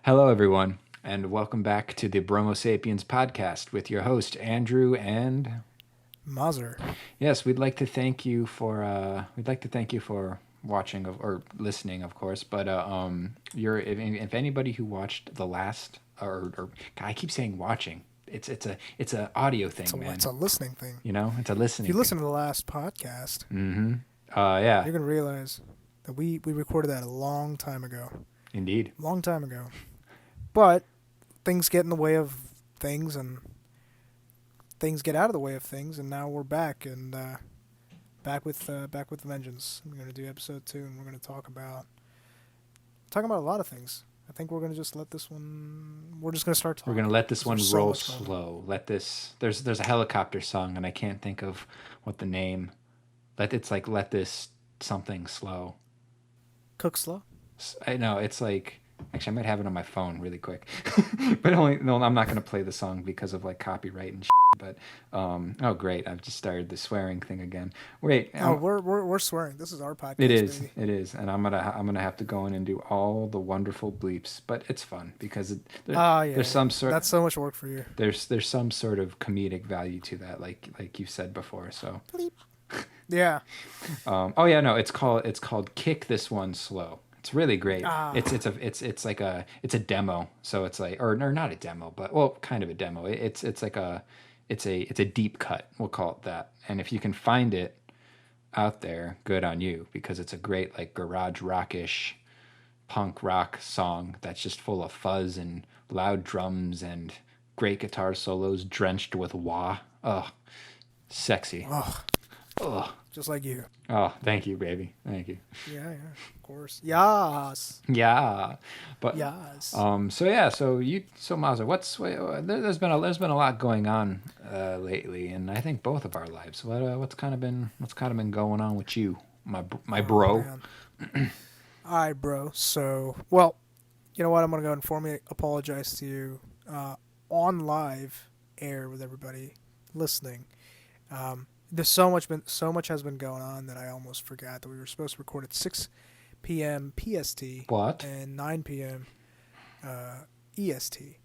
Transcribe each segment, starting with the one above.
Hello, everyone, and welcome back to the Bromo Sapiens podcast with your host Andrew. And Mazur. yes, we'd like to thank you for watching or listening, of course. But if anybody who watched the last or God, I keep saying watching. It's a audio thing, man. It's a listening thing. You know, it's a If listening you thing. listen to the last podcast, Mm-hmm. Yeah, you're gonna realize that we recorded that a long time ago. indeed. Long time ago. But things get in the way of things, and things get out of the way of things, and now we're back and back with vengeance. We're gonna do episode 2, and we're gonna talk about a lot of things. I think we're gonna just let this one. We're just gonna start talking. We're gonna let this one There's so roll much going on. slow. Let this. There's a helicopter song, and I can't think of what the name. Let this something slow. Cook slow. I know it's like actually I might have it on my phone really quick, but only no. I'm not gonna play the song because of like copyright and shit. But oh great, I've just started the swearing thing again. Wait, Oh, we're swearing. This is our podcast. it Baby. is, and I'm gonna have to go in and do all the wonderful bleeps, but it's fun because Yeah. there's some sort. That's so much work for you. There's some sort of comedic value to that, like you said before. So, Yeah. oh yeah, no, it's called Kick This One Slow. It's really great. Ah. It's like a demo. So it's like or not a demo, but well, kind of a demo. It's like it's a deep cut. We'll call it that. And if you can find it out there, good on you because it's a great like garage rockish punk rock song that's just full of fuzz and loud drums and great guitar solos drenched with wah. Oh, sexy. Oh, Oh, just like you. oh, thank you, baby. Thank you. Yeah, of course. Yes. Yeah, but Yes. so yeah, so Mazda, there's been a lot going on lately, and I think both of our lives. What's kind of been going on with you, my bro? Man. All right, bro. So, well, you know what? I'm going to go and formally apologize to you on live air with everybody listening. There's so much has been going on that I almost forgot that we were supposed to record at 6 p.m. PST What? and 9 p.m. EST.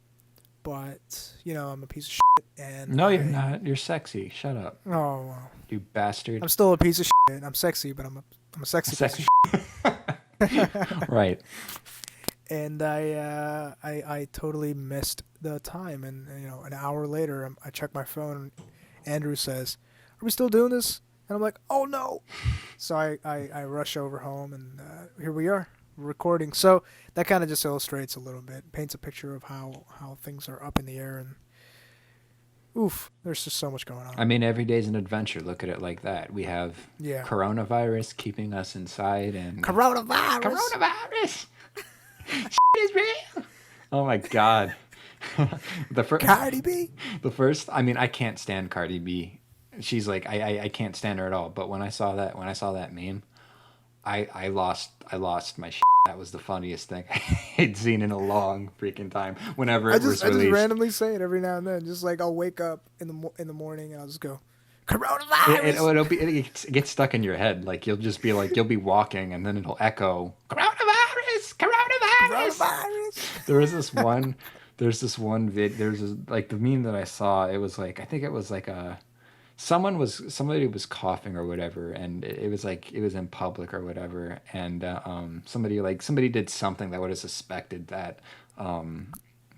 But I'm a piece of shit. And No, you're not. You're sexy. Shut up, Oh, well. you bastard. I'm still a piece of shit. I'm sexy, but I'm a sexy Sexy. piece of shit. Right. And I totally missed the time. And an hour later, I check my phone. Andrew says, "Are we still doing this?" And I'm like, "Oh no!" So I rush over home, and here we are recording. So that kind of just illustrates a little bit, paints a picture of how things are up in the air, and oof, there's just so much going on. I mean, every day's an adventure. Look at it like that. We have Yeah. coronavirus keeping us inside, and Coronavirus. Shit is real. Oh my god. Cardi B. The first. I mean, I can't stand Cardi B. She's like I can't stand her at all. But when I saw that meme, I lost my shit. That was the funniest thing I'd seen in a long freaking time. Whenever it was I just released, randomly say it every now and then. Just like I'll wake up in the morning and I'll just go, coronavirus. it gets stuck in your head. Like you'll be walking and then it'll echo coronavirus. There's this one vid. Like the meme that I saw. It was like I think it was like somebody was coughing or whatever, and it was like it was in public or whatever, and somebody did something that would have suspected that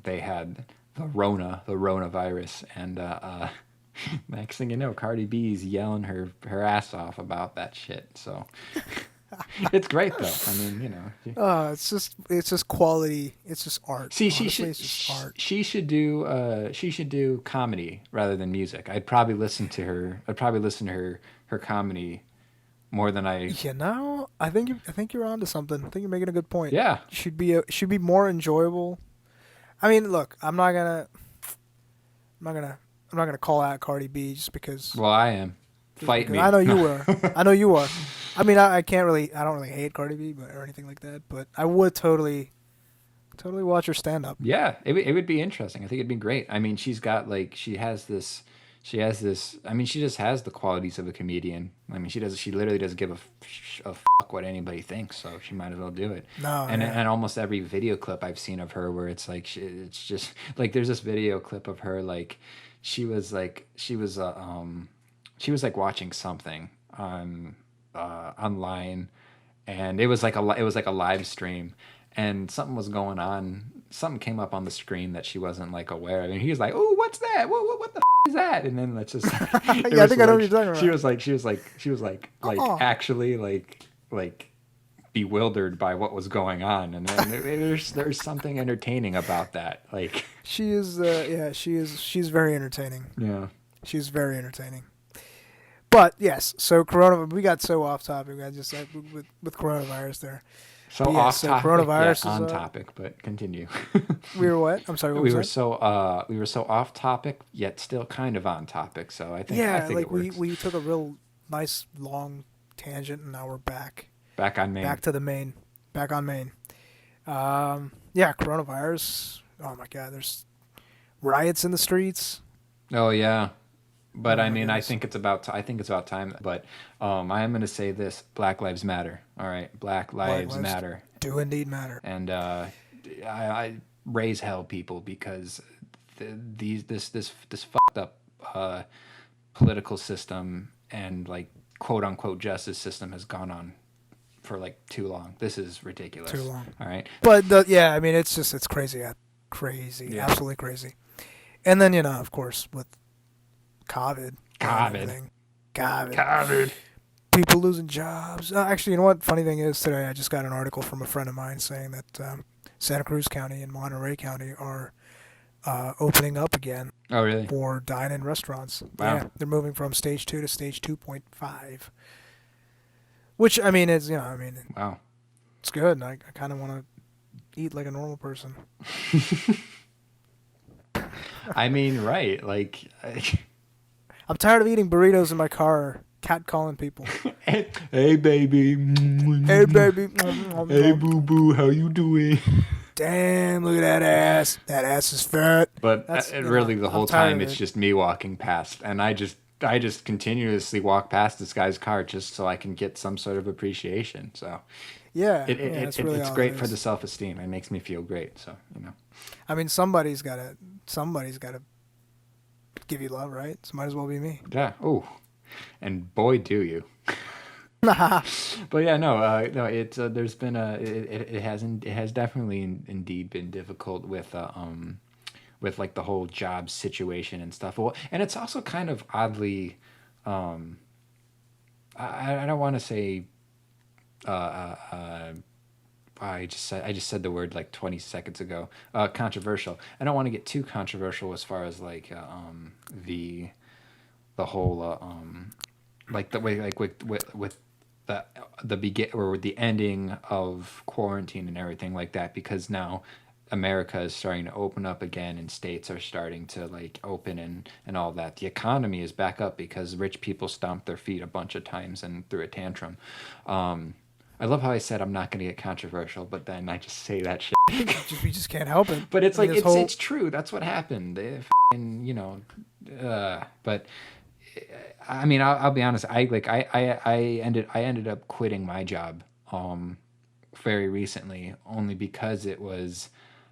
they had the coronavirus, and next thing you know, Cardi B's yelling her ass off about that shit. So it's great though. I mean, It's just quality. It's just art. See, Honestly, it's just art. she should do comedy rather than music. I'd probably listen to her comedy more than I. I think you're onto something. I think you're making a good point. Yeah. Should be more enjoyable. I mean, look, I'm not gonna call out Cardi B just because. Well, I am. Fight me. I know you were. I know you are. I mean, I don't really hate Cardi B, or anything like that. But I would totally watch her stand up. Yeah, it would be interesting. I think it'd be great. I mean, she has this She has this. I mean, she just has the qualities of a comedian. I mean, she does. She literally doesn't give a fuck what anybody thinks. So she might as well do it. No, And yeah. and almost every video clip I've seen of her, where it's like, it's just like there's this video clip of her like, she was like she was like watching something on online, and it was like a live stream, and something was going on. Something came up on the screen that she wasn't like aware of, and he was like, "Oh, what's that? What the is that?" And then that's just it Yeah, I was think I know what like you're talking about. she was like Oh, actually like bewildered by what was going on, and then there's something entertaining about that. Like, she is. Yeah, she is. She's very entertaining. yeah, She's very entertaining. But yes, so corona. We got so off topic. I just with coronavirus there. so But yeah, off so topic, yet coronavirus is. on topic, but continue. We were what? I'm sorry. What was that? We were so off topic yet still kind of on topic. So I Yeah, think like it works. we took a real nice long tangent, and now we're back Back on main. back to the main, back on main. Yeah, coronavirus. Oh my God, there's riots in the streets. Oh yeah, but Oh I my mean, goodness. I think it's about time. But I am going to say this: Black Lives Matter. All right, Black Black Lives lives Matter, do indeed matter. and I raise hell, people, because this fucked up political system and like quote unquote justice system has gone on for like too long. This is Too ridiculous. long. All right. But yeah, I mean, it's crazy, crazy, Yeah. absolutely crazy. And then of course, with COVID, and COVID. everything, COVID, COVID. people losing jobs. Actually, you know what? Funny thing is, today I just got an article from a friend of mine saying that Santa Cruz County and Monterey County are opening up again Oh really? for dine-in restaurants. Wow. Yeah, they're moving from stage 2 to stage 2.5. Which I mean, is I mean, Wow. it's good. I kind of want to eat like a normal person. I mean, right? Like, I'm tired of eating burritos in my car, cat calling people. hey baby. Hey baby. Hey boo boo, how you doing? Damn, look at that ass. That ass is fat. But That's, really, the I'm whole tired time of it's it. just me walking past, and I just continuously walk past this guy's car just so I can get some sort of appreciation. So Yeah, it's really it's all great it for is. the self-esteem. It makes me feel great. So I mean, somebody's gotta give you love, right? So might as well be me. yeah. Oh, and boy, do you. But yeah, no. It's there's been it has definitely indeed been difficult with like the whole job situation and stuff. Well, and it's also kind of oddly, I don't want to say, uh, uh, uh, I just said the word like 20 seconds ago. Controversial. I don't want to get too controversial as far as like the whole like the way like with the begin or with the ending of quarantine and everything like that, because now America is starting to open up again and states are starting to like open and all that. The economy is back up because rich people stomped their feet a bunch of times and threw a tantrum. I love how I said I'm not going to get controversial, but then I just say that shit. We just can't help it. But it's I mean, like this whole, it's true. That's what happened. They but I mean, I'll be honest. I ended up quitting my job very recently only because it was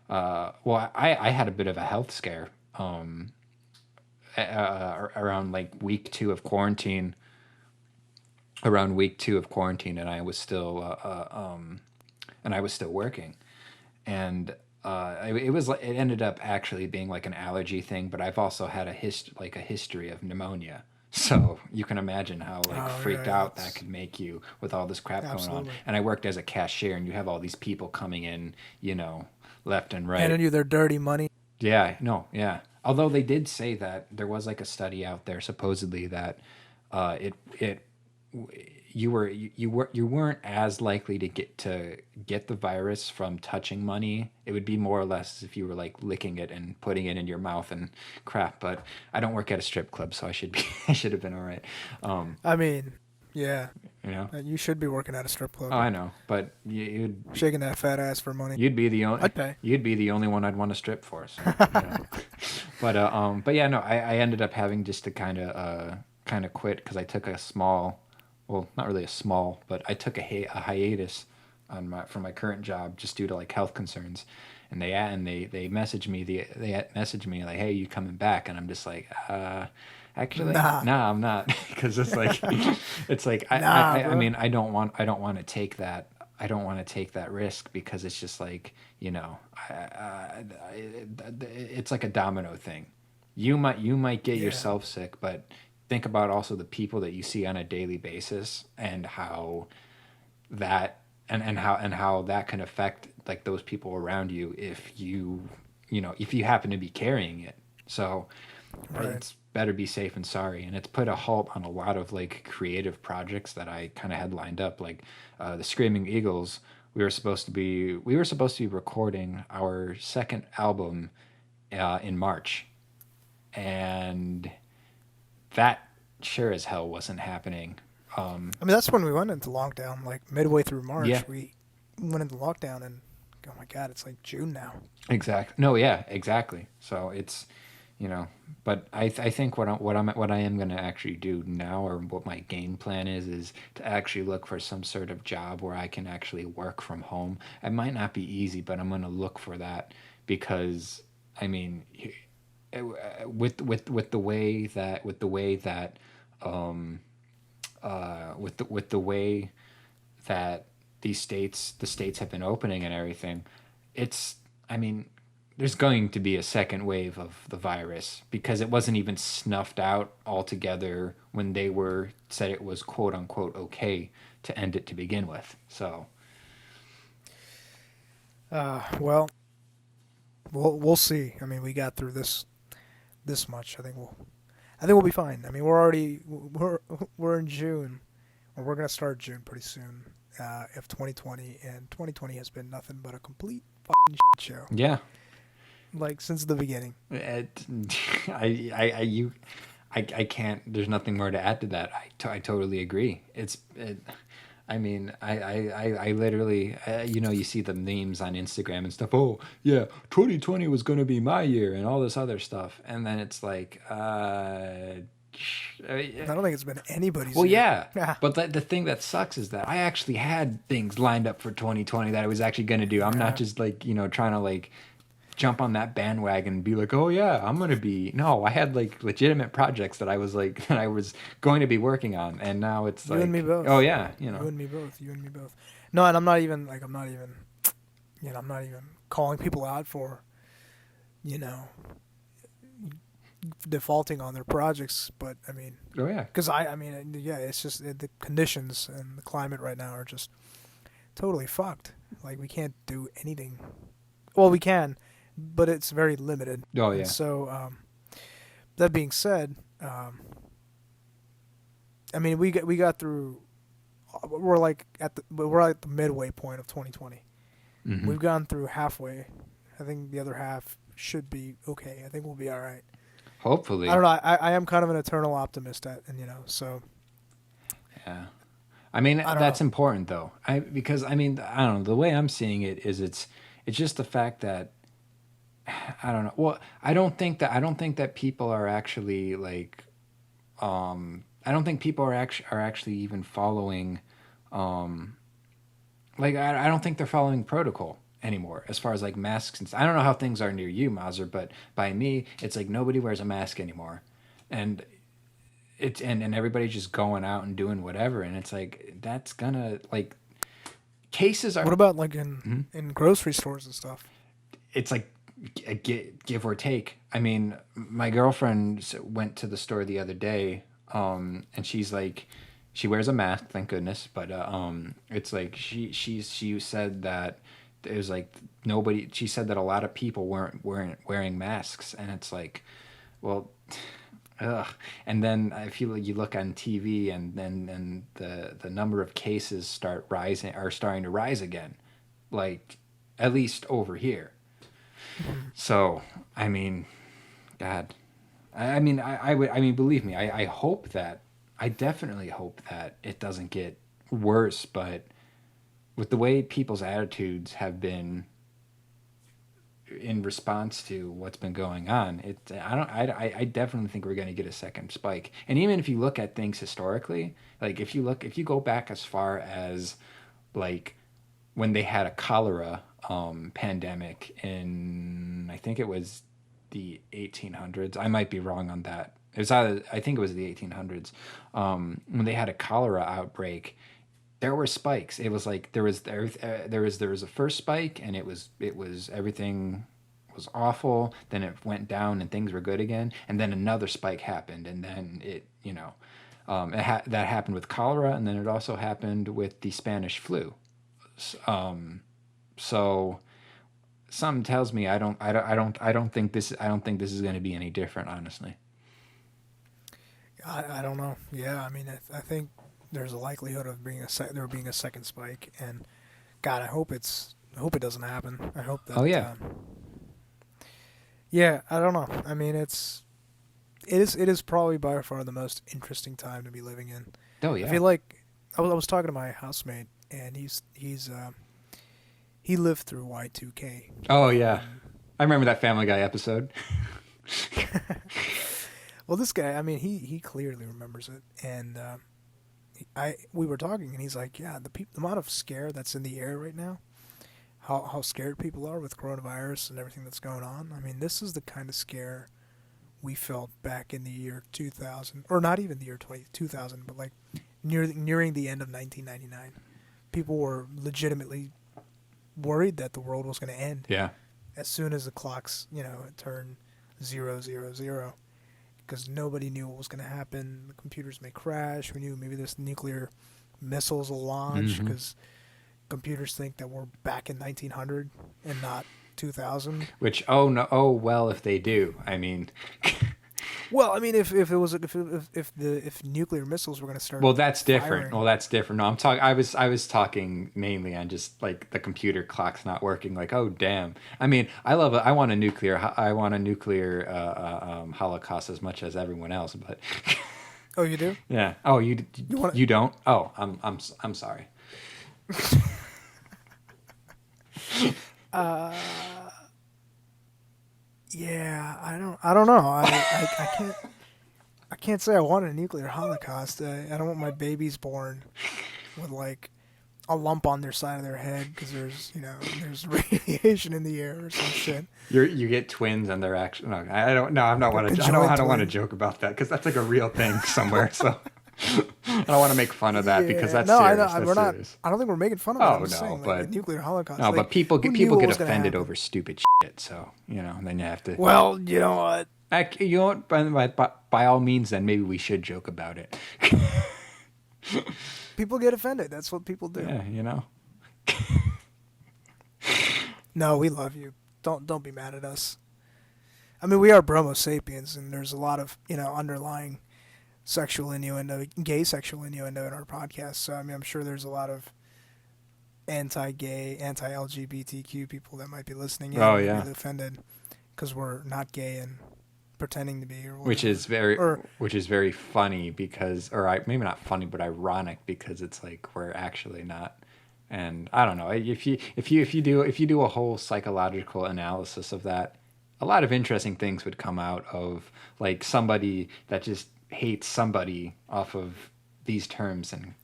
well, I had a bit of a health scare around like week 2 of quarantine. Around week 2 of quarantine, and I was still working, and it ended up actually being like an allergy thing, but I've also had a history of pneumonia. So you can imagine how like oh freaked yeah, out that could make you with all this crap going on. absolutely. And I worked as a cashier, and you have all these people coming in, left and right. Handing you their dirty money. Yeah, no, yeah. Although they did say that there was like a study out there supposedly that it you weren't as likely to get the virus from touching money. It would be more or less if you were like licking it and putting it in your mouth and crap. But I don't work at a strip club, so I should have been all right. I mean, Yeah. You know? You should be working at a strip Oh, club, I know, but shaking that fat ass for money. you'd be the only I'd pay. you'd be the only one I'd want to strip for. So, you know. But yeah, no, I ended up having just to kind of quit because I took a small, well, not really a small, but I took a hiatus on my from my current job just due to like health concerns, and they messaged me they messaged me like, hey, you coming back? And I'm just like, actually, Nah. nah, I'm not, because it's like it's like Nah, I bro. mean I don't want to take that. I don't want to take that risk because it's just like, you know, it's like a domino thing. You might get Yeah. yourself sick, but think about also the people that you see on a daily basis and that how that can affect like those people around you if you know if you happen to be carrying it. So Right. it's better be safe and sorry, and it's put a halt on a lot of like creative projects that I kind of had lined up, like the Screaming Eagles. We were supposed to be recording our second album in March, and that sure as hell wasn't happening. I mean, that's when we went into lockdown. Like midway through Yeah, March, we went into lockdown, and oh my god, it's like June now. exactly. No, yeah, exactly. So it's, you know, but I think what I am gonna actually do now, or what my game plan is to actually look for some sort of job where I can actually work from home. It might not be easy, but I'm gonna look for that because I mean, with the way that with the way that the states have been opening and everything, it's, I mean, there's going to be a second wave of the virus because it wasn't even snuffed out altogether when they were said it was quote unquote okay to end it to begin with. So Well, we'll see. I mean, we got through this much. I think we'll be fine. I mean, we're in June, or we're gonna start June pretty soon. Of 2020, and 2020 has been nothing but a complete fucking shit show. yeah, Like since the beginning. it, you, I can't. There's nothing more to add to that. I totally agree. I mean, I literally, you know, you see the memes on Instagram and stuff. Oh, yeah, 2020 was going to be my year and all this other stuff. And then it's like, I don't think it's been anybody's well, year. yeah. But the thing that sucks is that I actually had things lined up for 2020 that I was actually going to do. I'm not Yeah. just like, you know, trying to like jump on that bandwagon and be like, oh yeah, I'm gonna be. No, I had like legitimate projects that I was like that I was going to be working on, and now it's You and me like, oh both. yeah, you You know, and me both. You and me both. No, and I'm not even calling people out for, you know, defaulting on their projects. But I mean, oh yeah, because I mean, yeah, it's just the conditions and the climate right now are just totally fucked. Like we can't do anything. Well, we can, but it's very limited. oh And yeah, so, that being said, I mean, we got through. We're at the midway point of 2020. hmm, We've gone through halfway. I think the other half should be okay. I think we'll be all right. I hopefully, don't know. I am kind of an eternal optimist and so yeah. I mean, I don't that's know. important though. Because I mean, I don't know. The way I'm seeing it is it's just the fact that I don't know. Well, I don't think that people are actually like I don't think people are actually even following like I don't think they're following protocol anymore as far as like masks and I don't know how things are near you, Mazer, but by me it's like nobody wears a mask anymore. And and everybody's just going out and doing whatever, and it's like that's gonna like cases What are about like mhm. in grocery stores and stuff? It's like a give or take. I mean, my girlfriend went to the store the other day, and she's like, she wears a mask, thank goodness, but it's like she said that it was like nobody. She said that a lot of people weren't wearing masks, and it's like, well. Ugh. And then if you look on TV, and then and the number of cases are starting to rise again, like at least over here. Mhm. So, I mean, God, I mean, I would, I mean, believe me, I hope that, I definitely hope that it doesn't get worse, but with the way people's attitudes have been in response to what's been going on, I definitely think we're going to get a second spike. And even if you look at things historically, like if you go back as far as like when they had a cholera pandemic in, I think it was the 1800s. I might be wrong on that. It was either, I think it was the 1800s, when they had a cholera outbreak. There were spikes. It was like there was a first spike, and it was everything was awful. Then it went down, and things were good again. And then another spike happened, and then that happened with cholera, and then it also happened with the Spanish flu. So something tells me I don't think this is going to be any different, honestly. I don't know. Yeah, I mean, I think there's a likelihood of there being a second spike, and God, I hope it doesn't happen. I hope Oh that. yeah. Yeah, I don't know. I mean, it is probably by far the most interesting time to be living in. Oh I yeah. feel like I was talking to my housemate, and he lived through Y2K. Oh yeah. I remember that Family Guy episode. Well, this guy, I mean, he clearly remembers it, and we were talking, and he's like, yeah, the amount of scare that's in the air right now, how scared people are with coronavirus and everything that's going on. I mean, this is the kind of scare we felt back in the year 2000, or not even the year 2000, but like nearing the end of 1999. People were legitimately worried that the world was going to end Yeah. as soon as the clocks, turned 000, because nobody knew what was going to happen. The computers may crash. We knew maybe this nuclear missiles will launch Hmm. because computers think that we're back in 1900 and not 2000. Which, oh no, oh well, if they do. I mean, Well, I mean, if nuclear missiles were going to start well, that's different. firing. Well, that's different. No, I was talking mainly on just like the computer clock's not working. Like, oh damn. I mean, I want a nuclear holocaust as much as everyone else. But Oh, you do? yeah. Oh, you You want? you don't? Oh, I'm sorry. Uh, yeah, I don't know. I can't say I want a nuclear holocaust. I don't want my babies born with like a lump on their side of their head because there's radiation in the air or some shit. You get twins and they're actually no. I don't. No, I'm not want to. I don't want to Conjoined twins. joke about that because that's like a real thing somewhere. So I don't want to make fun of that because Yeah, that's no, I serious. know That's we're not. serious. I don't think we're making fun of it. Oh I'm just no, saying, like a but nuclear holocaust. no, Like, but people who get knew people what get was gonna offended happen? over stupid shit. So then you have to. Well, you know what? You know what? By all means, then maybe we should joke about it. People get offended. That's what people do. Yeah, No, we love you. Don't be mad at us. I mean, we are Bromo sapiens, and there's a lot of underlying sexual innuendo, gay sexual innuendo in our podcast. So I mean, I'm sure there's a lot of anti-gay, anti-LGBTQ people that might be listening in Oh and yeah. really offended because we're not gay and pretending to be or Which whatever. is very Or funny because, maybe not funny, but ironic because it's like we're actually not. And I don't know if you do a whole psychological analysis of that, a lot of interesting things would come out of like somebody that just hates somebody off of these terms and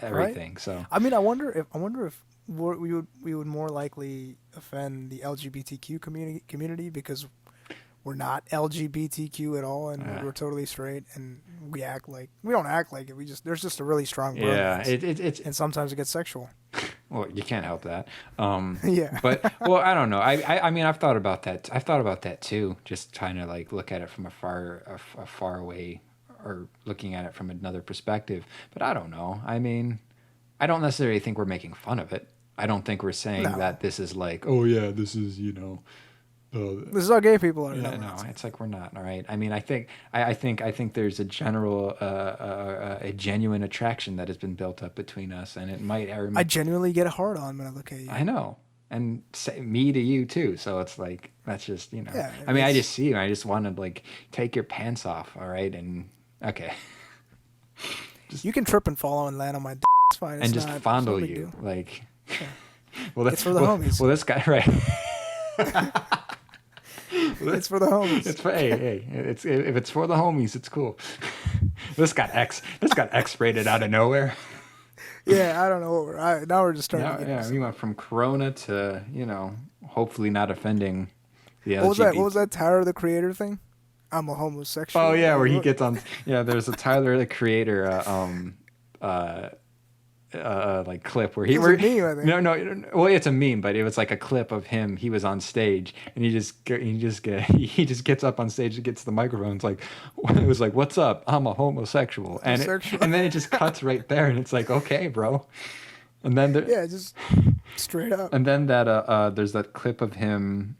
right? everything. So I mean, I wonder if we would more likely offend the LGBTQ community because we're not LGBTQ at all, and uh, we're totally straight, and we don't act like it. There's just a really strong yeah, bromance, it's and sometimes it gets sexual. well, you can't help that. Yeah. But well, I don't know. I mean, I've thought about that. I've thought about that too. Just trying to like look at it from a far away, or looking at it from another perspective. But I don't know. I mean, I don't necessarily think we're making fun of it. I don't think we're saying No, that this is like, oh yeah, this is this is how gay people are. No, yeah, we're no, not saying it's like we're not. All right. I mean, I think there's a general, a genuine attraction that has been built up between us, and it might. I genuinely get a hard on when I look at you. I know, and say, me to you too. So it's like that's just. Yeah, I mean, I just see you. I just want to like take your pants off. All right, and okay. You can trip and fall and land on my. It's fine. It's and just not. fondle It's no big you, deal. like. Yeah. Well, It's for the homies. Well, this guy, right? It's for the homies. It's for hey, it's if it's for the homies, it's cool. This got X rated out of nowhere. Yeah, I don't know. Now we're just starting. Now, to get yeah, we went from Corona to hopefully not offending the LGBT. What was that? Tyler the Creator thing? I'm a homosexual. Oh yeah, where he gets on. Yeah, there's a Tyler the Creator like clip where he. It's a meme, I think. No. Well, it's a meme, but it was like a clip of him. He was on stage, and he just gets up on stage and gets the microphone. It's like, it was like, "What's up? I'm a homosexual," and then it just cuts right there, and it's like, "Okay, bro." And then just straight up. And then there's that clip of him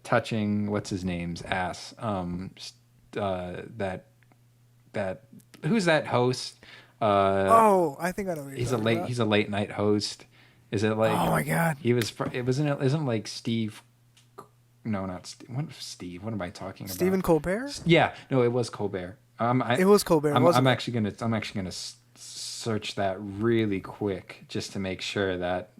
touching what's his name's ass. That who's that host? I think I know. What He's a late night host. Is it like? Oh my god. Isn't like Steve? No, not Steve. What Steve? What am I talking about? Stephen Colbert? Yeah, no, it was Colbert. It was Colbert. I'm actually gonna search that really quick just to make sure that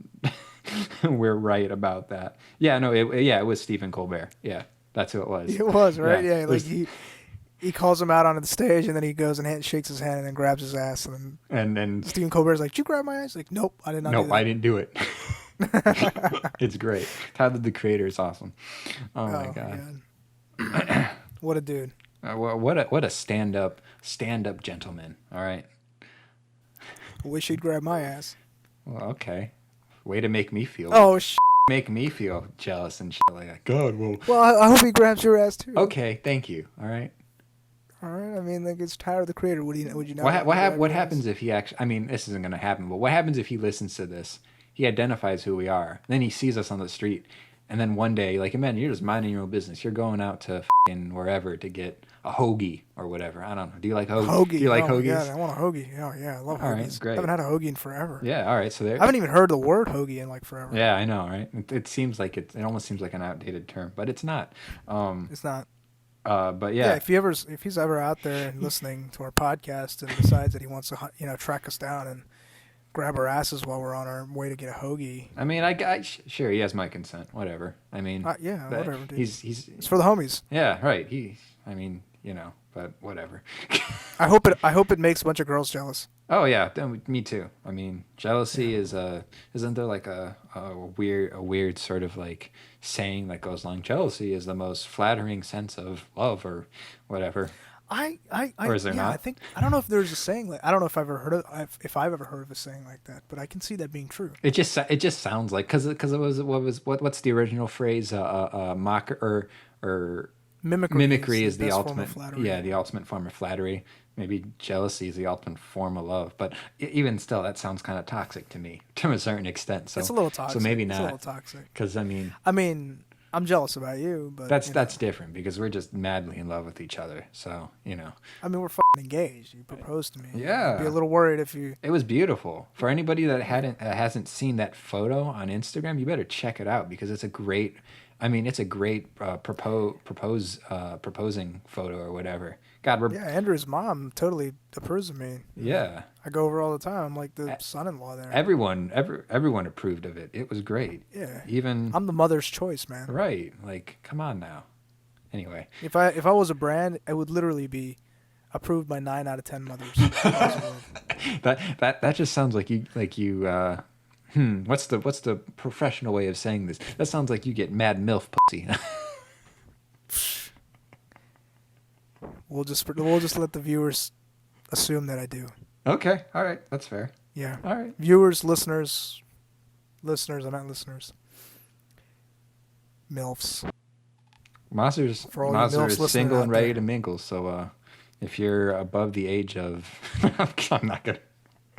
we're right about that. Yeah, no, it was Stephen Colbert. Yeah, that's who it was. It was, right? Yeah, like he calls him out onto the stage, and then he goes and shakes his hand and then grabs his ass, and then Stephen Colbert's like, "Did you grab my ass?" Like, "Nope, I did not." Nope, I didn't do it. It's great. Tyler the Creator is awesome. Oh my god. What a dude. What a stand up gentleman. All right. Wish he'd grab my ass. Well, okay. Way to make me feel. Make me feel jealous and shit like that. God, well. Well, I hope he grabs your ass too. Okay, thank you. All right. All right. I mean, like, it's Tyler the Creator. Would you not? What happens if he actually? I mean, this isn't going to happen. But what happens if he listens to this? He identifies who we are. Then he sees us on the street, and then one day, like, man, you're just minding your own business. You're going out to fucking wherever to get a hoagie or whatever. I don't know. Do you like hoagies? Do you like hoagies? Yeah, I want a hoagie. Oh yeah, I love hoagies. All right, great. I haven't had a hoagie in forever. Yeah, all right. So there. I haven't even heard the word hoagie in like forever. Yeah, I know, right? It seems like it almost seems like an outdated term, but it's not. It's not. But yeah. If he's ever out there and listening to our podcast and decides that he wants to track us down and grab our asses while we're on our way to get a hoagie. I mean, sure, he has my consent. Whatever. I mean, whatever. Dude. It's for the homies. Yeah, right. But whatever. I hope it makes a bunch of girls jealous. Oh yeah, me too. I mean, jealousy isn't there like a weird sort of like saying that goes along? Jealousy is the most flattering sense of love or whatever. Or is there not? I don't know if there's a saying like, I don't know if I've ever heard of a saying like that, but I can see that being true. It just sounds like because it was what's the original phrase? Mock or mimicry is the ultimate the ultimate form of flattery. Maybe jealousy is the ultimate form of love, but even still, that sounds kind of toxic to me to a certain extent. So it's a little toxic. So maybe not. It's a little toxic. Because I mean, I'm jealous about you, but that's different because we're just madly in love with each other. So I mean, we're fucking engaged. You proposed to me. Yeah. I'd be a little worried if you. It was beautiful. For anybody that hasn't seen that photo on Instagram, you better check it out because it's a great. I mean, it's a great proposing photo or whatever. God, Andrew's mom totally approves of me. Yeah, I go over all the time. I'm like the son-in-law there. Everyone approved of it. It was great. Yeah, even I'm the mother's choice, man. Right? Like, come on now. Anyway, if I was a brand, it would literally be approved by 9 out of 10 mothers. that just sounds like you. What's the professional way of saying this? That sounds like you get mad MILF pussy. We'll just let the viewers assume that I do. Okay, all right, that's fair. Yeah. All right. Viewers, listeners, I meant listeners. MILFs. Maser is single and ready to mingle. So if you're above the age of, I'm not gonna.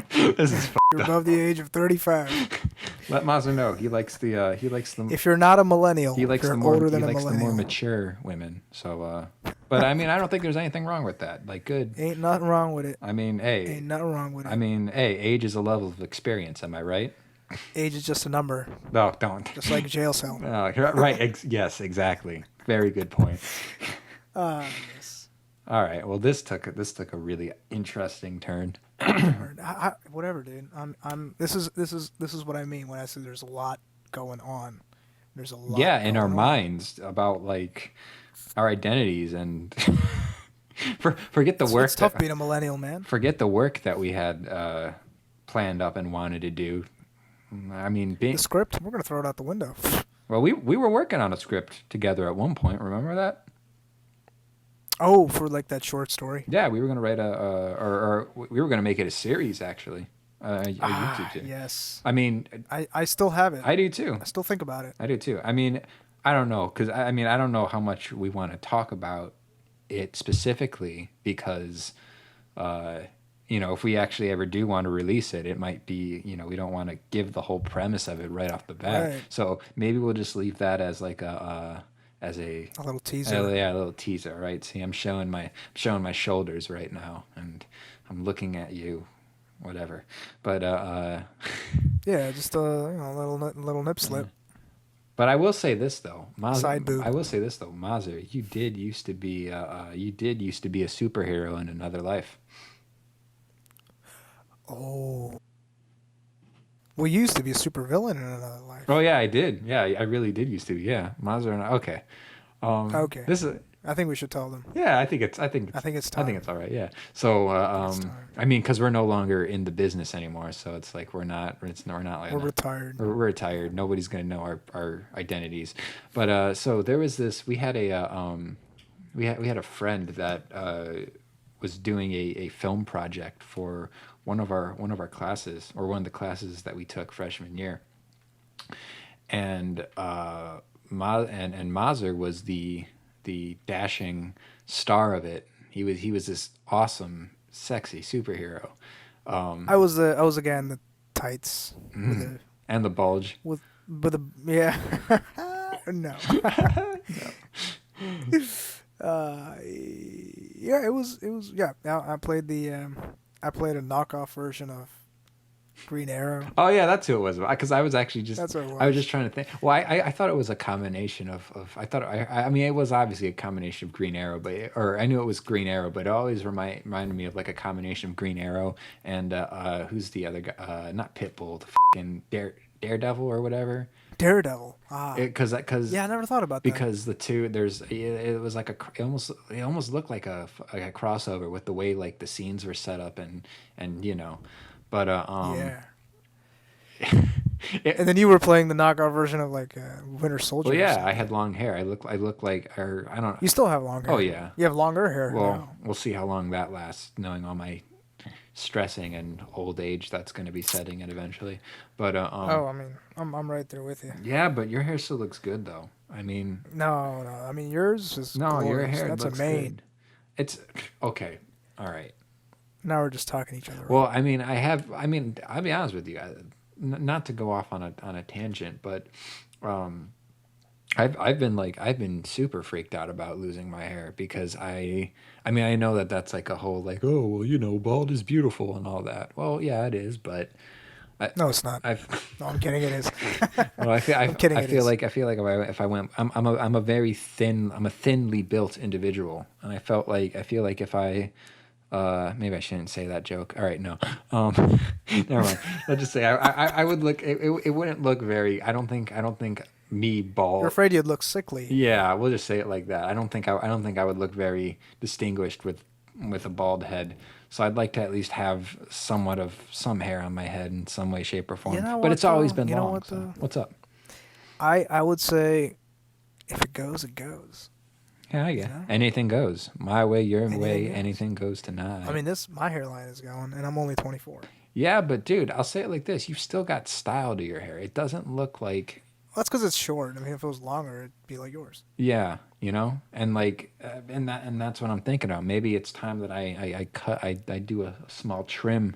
This is you're above the age of 35. Let Maser know he likes the. If you're not a millennial, he likes you're the more older than he likes a the millennial. more mature women. So, but I mean, I don't think there's anything wrong with that. Like, good. Ain't nothing wrong with it. I mean, hey. Ain't nothing wrong with it. I mean, hey, age is a level of experience. Am I right? Age is just a number. No, don't. Just like a jail cell. Right. Yes, exactly. Very good point. Yes. All right. Well, this took a really interesting turn. Turn. Whatever, dude. This is what I mean when I say there's a lot going on. There's a lot Yeah, in our going on. minds about like our identities and forget the It's work tough that being a millennial, man. we had planned up and wanted to do. I mean, The script, we're gonna throw it out the window. well, we were working on a script together at one point. Remember that? Oh, for like that short story. Yeah, we were gonna write or we were gonna make it a series actually, a YouTube Ah, series. yes. I mean, I still have it. I do too. I still think about it. I do too. I mean, I don't know because I mean I don't know how much we want to talk about it specifically because uh, if we actually ever do want to release it, it might be we don't want to give the whole premise of it right off the bat. Right. So maybe we'll just leave that as like as A little teaser. yeah, a little teaser, right? See, I'm showing my shoulders right now, and I'm looking at you, whatever. But Yeah, just a little nip slip. but I will say this though, Side boob. I will say this though, Mazer, you did used to be a superhero in another life. Oh. We used to be a super villain in another life. Oh yeah, I did. Yeah, I really did used to. Yeah, Mazer and okay. Okay. This is I think we should tell them. yeah. I think it's time. all right. Yeah. So It's time. I mean, because we're no longer in the business anymore, so it's like we're not like We're that. retired. We're retired. Nobody's gonna know our identities. But so there was this. We had we had a friend that was doing a film project for one of our classes or one of the classes that we took freshman year, and and Mazer was the dashing star of it. He was this awesome, sexy superhero. I was again the tights And the bulge. with a yeah. No. Yeah, it was yeah. I played a knockoff version of Green Arrow. Oh yeah, that's who it was. Because I was actually just That's what it I was was. just trying to think. Well, I thought it was a combination of I thought I mean it was obviously a combination of Green Arrow, or I knew it was Green Arrow, but it always reminded me of like a combination of Green Arrow and who's the other guy? Not Pitbull, the fucking Daredevil or whatever. Daredevil. Ah. Because Yeah, I never thought about that. because the two it was like it almost looked like a crossover with the way like the scenes were set up and but Yeah. it, And then you were playing the knockoff version of like Winter Soldier. well or yeah, something. I had long hair. I look like, or I don't. You still have long hair. Oh yeah. You have longer hair Well, now. we'll see how long that lasts, knowing all my stressing and old age that's going to be setting in eventually. But Oh, I mean, I'm right there with you. yeah, but your hair still looks good though. I mean, No, no. I mean, yours is no, your glorious. hair That's looks a mane. good. It's okay. All right. Now we're just talking each other. Well, I mean, I'll be honest with you, not to go off on a tangent, but um, I've been super freaked out about losing my hair because I mean I know that that's like a whole like, oh well, bald is beautiful and all that. Well, yeah, it is, but No, it's not. I've No, I'm kidding. It is. well, I'm kidding. I It feel is. like if I went, I'm a very thin, I'm a thinly built individual, and I feel like if I maybe I shouldn't say that joke. All right, no. Never mind. I'll just say I would look. It wouldn't look very. I don't think me You're bald. afraid you'd look sickly. Yeah, we'll just say it like that. I don't think I would look very distinguished with a bald head. So I'd like to at least have somewhat of some hair on my head in some way, shape, or form. You know But what, it's always though? been You know long. what, So though? what's up? I would say, if it goes, it goes. Yeah, I get You know? anything goes. My way, your Anything way, goes. anything goes tonight. I mean, my hairline is going, and I'm only 24. yeah, but dude, I'll say it like this: you've still got style to your hair. It doesn't look like That's because it's short. I mean, if it was longer, it'd be like yours. yeah, and like and that's what I'm thinking of. Maybe it's time that I cut I do a small trim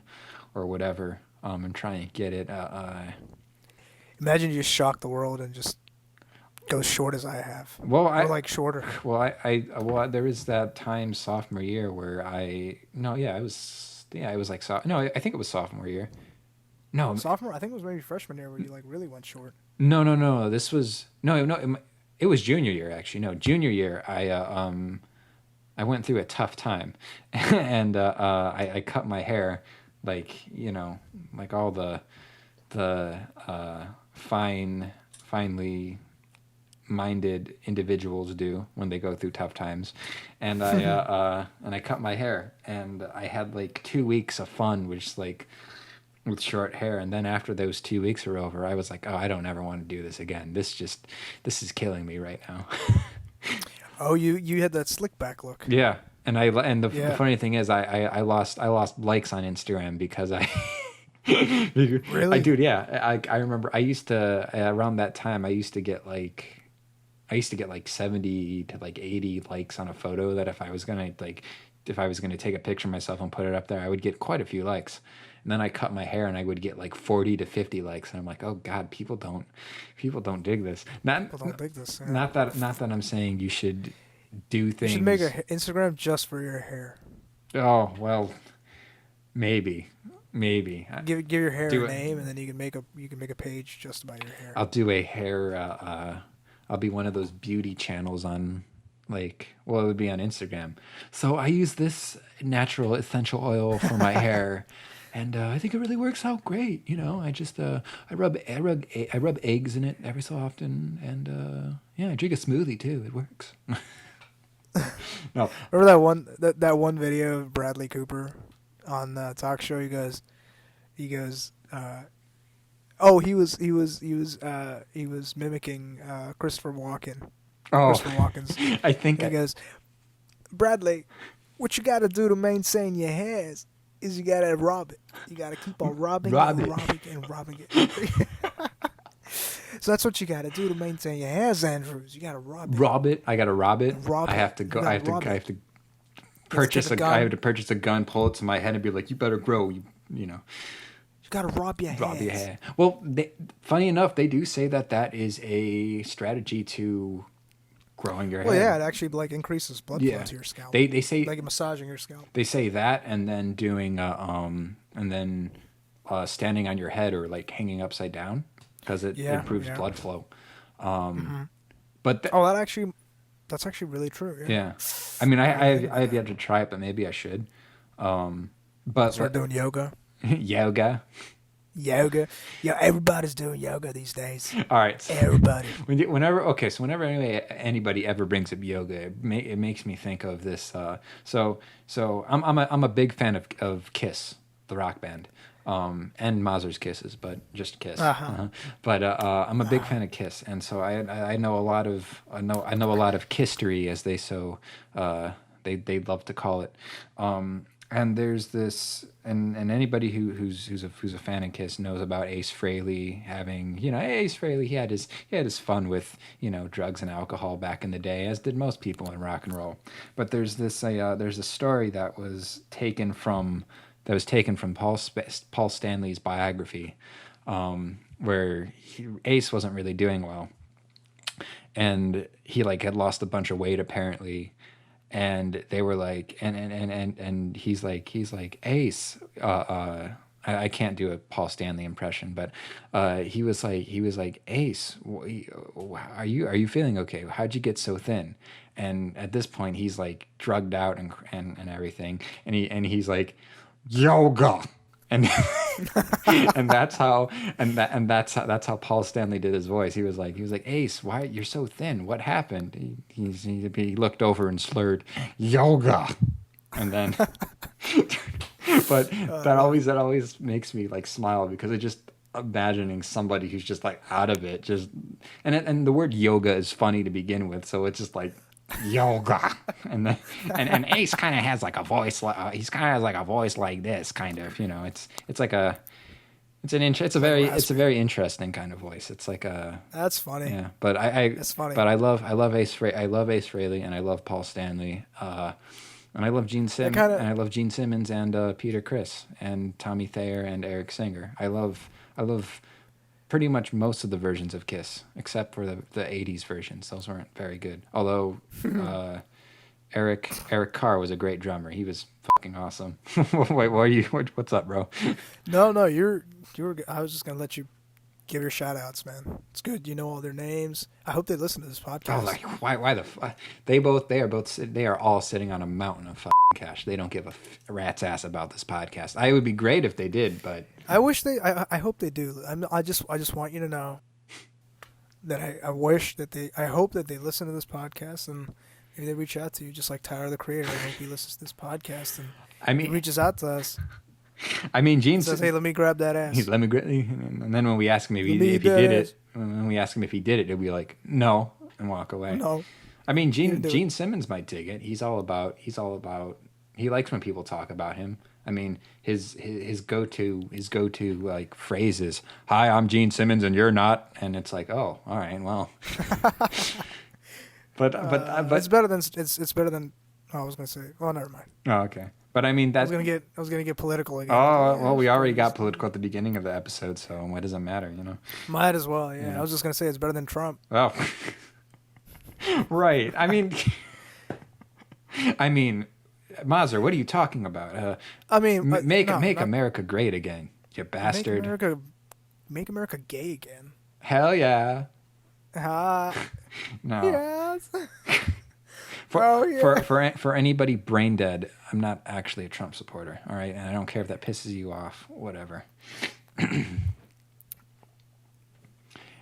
or whatever and try and get it Imagine you just shock the world and just go short as I have, well or like shorter. well there is that time sophomore year where it was like no, I think it was sophomore year. No, Sophomore, I think it was maybe freshman year where you like really went short. no. This was no. It was junior year actually. No, junior year. I went through a tough time, and I cut my hair, like like all the finely minded individuals do when they go through tough times, and I cut my hair, and I had like 2 weeks of fun, which like with short hair, and then after those 2 weeks were over, I was like, oh, I don't ever want to do this again. This is killing me right now. Oh, you had that slick back look. Yeah, the Yeah. funny thing is, I lost likes on Instagram because I Really? dude, yeah, I remember I used to around that time I used to get like 70 to like 80 likes on a photo that if I was gonna take a picture of myself and put it up there, I would get quite a few likes. And then I cut my hair and I would get like 40 to 50 likes, and I'm like, oh God, people don't dig this. People don't dig this. Yeah. Not that I'm saying you should do You should make things. a Instagram just for your hair. Oh well, maybe, maybe. Give your hair Do a it. name, and then you can make a page just about your hair. I'll do a hair. I'll be one of those beauty channels on, like, well, it would be on Instagram. So I use this natural essential oil for my hair, and I think it really works out great. I rub eggs in it every so often, and yeah, I drink a smoothie too. It works. No. Remember that one video of Bradley Cooper on the talk show? He goes. Oh, he was mimicking Christopher Walken. Oh, Christopher Walken's. I think He goes, Bradley, what you got to do to maintain your hairs is you got to rob it. You got to keep on robbing Rob and it. robbing and robbing it. So that's what you got to do to maintain your hairs, Andrews. You got to rob it. rob it. I gotta rob it. Rob I it. have to go. You I gotta have to. rob I it. have to You have to purchase take a. a I gun. have to purchase a gun, pull it to my head, and be like, "You better grow. You know, You got to rob your rob your hairs. hair." Well, funny enough, they do say that is a strategy to growing your Well, hair. yeah, it actually like increases blood flow Yeah. to your scalp. They say Like massaging your scalp. they say that, and then doing standing on your head or like hanging upside down because it Yeah, improves yeah. blood flow. But Oh, that's actually really true. Yeah. yeah, I mean, I didn't think I have yet to try it, but maybe I should. But Start doing yoga. yoga. Yoga. Yeah, everybody's doing yoga these days. All right. Everybody. Whenever anybody ever brings up yoga, it makes me think of this. So I'm a big fan of Kiss, the rock band, and Mazur's Kisses, but just Kiss. Uh-huh. But I'm a big fan of Kiss, and so I know a lot of I know a lot of Kisstery, as they love to call it. And there's this, and anybody who's a fan of Kiss knows about Ace Frehley having, Ace Frehley, he had his fun with, drugs and alcohol back in the day, as did most people in rock and roll. But there's a story that was taken from Paul Stanley's biography, where Ace wasn't really doing well, and he like had lost a bunch of weight apparently. And they were like, and he's like, Ace, I can't do a Paul Stanley impression, but he was like, Ace, are you feeling okay? How'd you get so thin? And at this point, he's like drugged out and everything, and he's like, yoga. And and that's how Paul Stanley did his voice. He was like, Ace, why you're so thin? What happened? He looked over and slurred, yoga, and then. But that always makes me like smile, because it just imagining somebody who's just like out of it, and the word yoga is funny to begin with, so it's just like yoga, and then and Ace kind of has like a voice like he's kind of like a voice like this kind of, it's like a it's a very interesting kind of voice. It's like a That's funny. yeah, but I That's funny. but I love Ace Frehley, and I love Paul Stanley, and I love Gene Simmons and Peter Criss and Tommy Thayer and Eric Singer. I love pretty much most of the versions of Kiss, except for the 80s versions. Those weren't very good. Although Eric Carr was a great drummer. He was fucking awesome. Wait, what's up, bro? No, you were. I was just gonna let you Give your shout outs, man. It's good. You know all their names. I hope they listen to this Oh, podcast. like why the fuck? They are all sitting on a mountain of fucking cash. They don't give a rat's ass about this podcast. It would be great if they did, but I wish they. I hope they do. I just want you to know that I wish that they. I hope that they listen to this podcast and maybe they reach out to you, just like Tyler the Creator. I hope he listens to this podcast and I he mean, reaches out to us. Gene Says, "Hey, let me grab that ass." let me, and then when we ask him if he did it, he'll be like, no, and walk away. No, I mean, didn't do Gene Simmons might dig it. He's all about. He likes when people talk about him. I mean, his go to like phrase is, "Hi, I'm Gene Simmons, and you're not," and it's like, oh, all right, well. but it's better than it's better than. Oh, I was gonna say. Well, never mind. oh, okay. But I mean, I that's. was gonna get political again. Oh well, we already got political at the beginning of the episode, so what does it matter, you know? Might as well. Yeah, Yeah. I was just gonna say it's better than Trump. Oh, right. I mean, Mazur, what are you talking about? I mean, Make no, not- America great again, you bastard. Make America gay again. Hell yeah. Ah, No. yes. For, yeah. for anybody brain dead, I'm not actually a Trump supporter, all right? And I don't care if that pisses you off, whatever.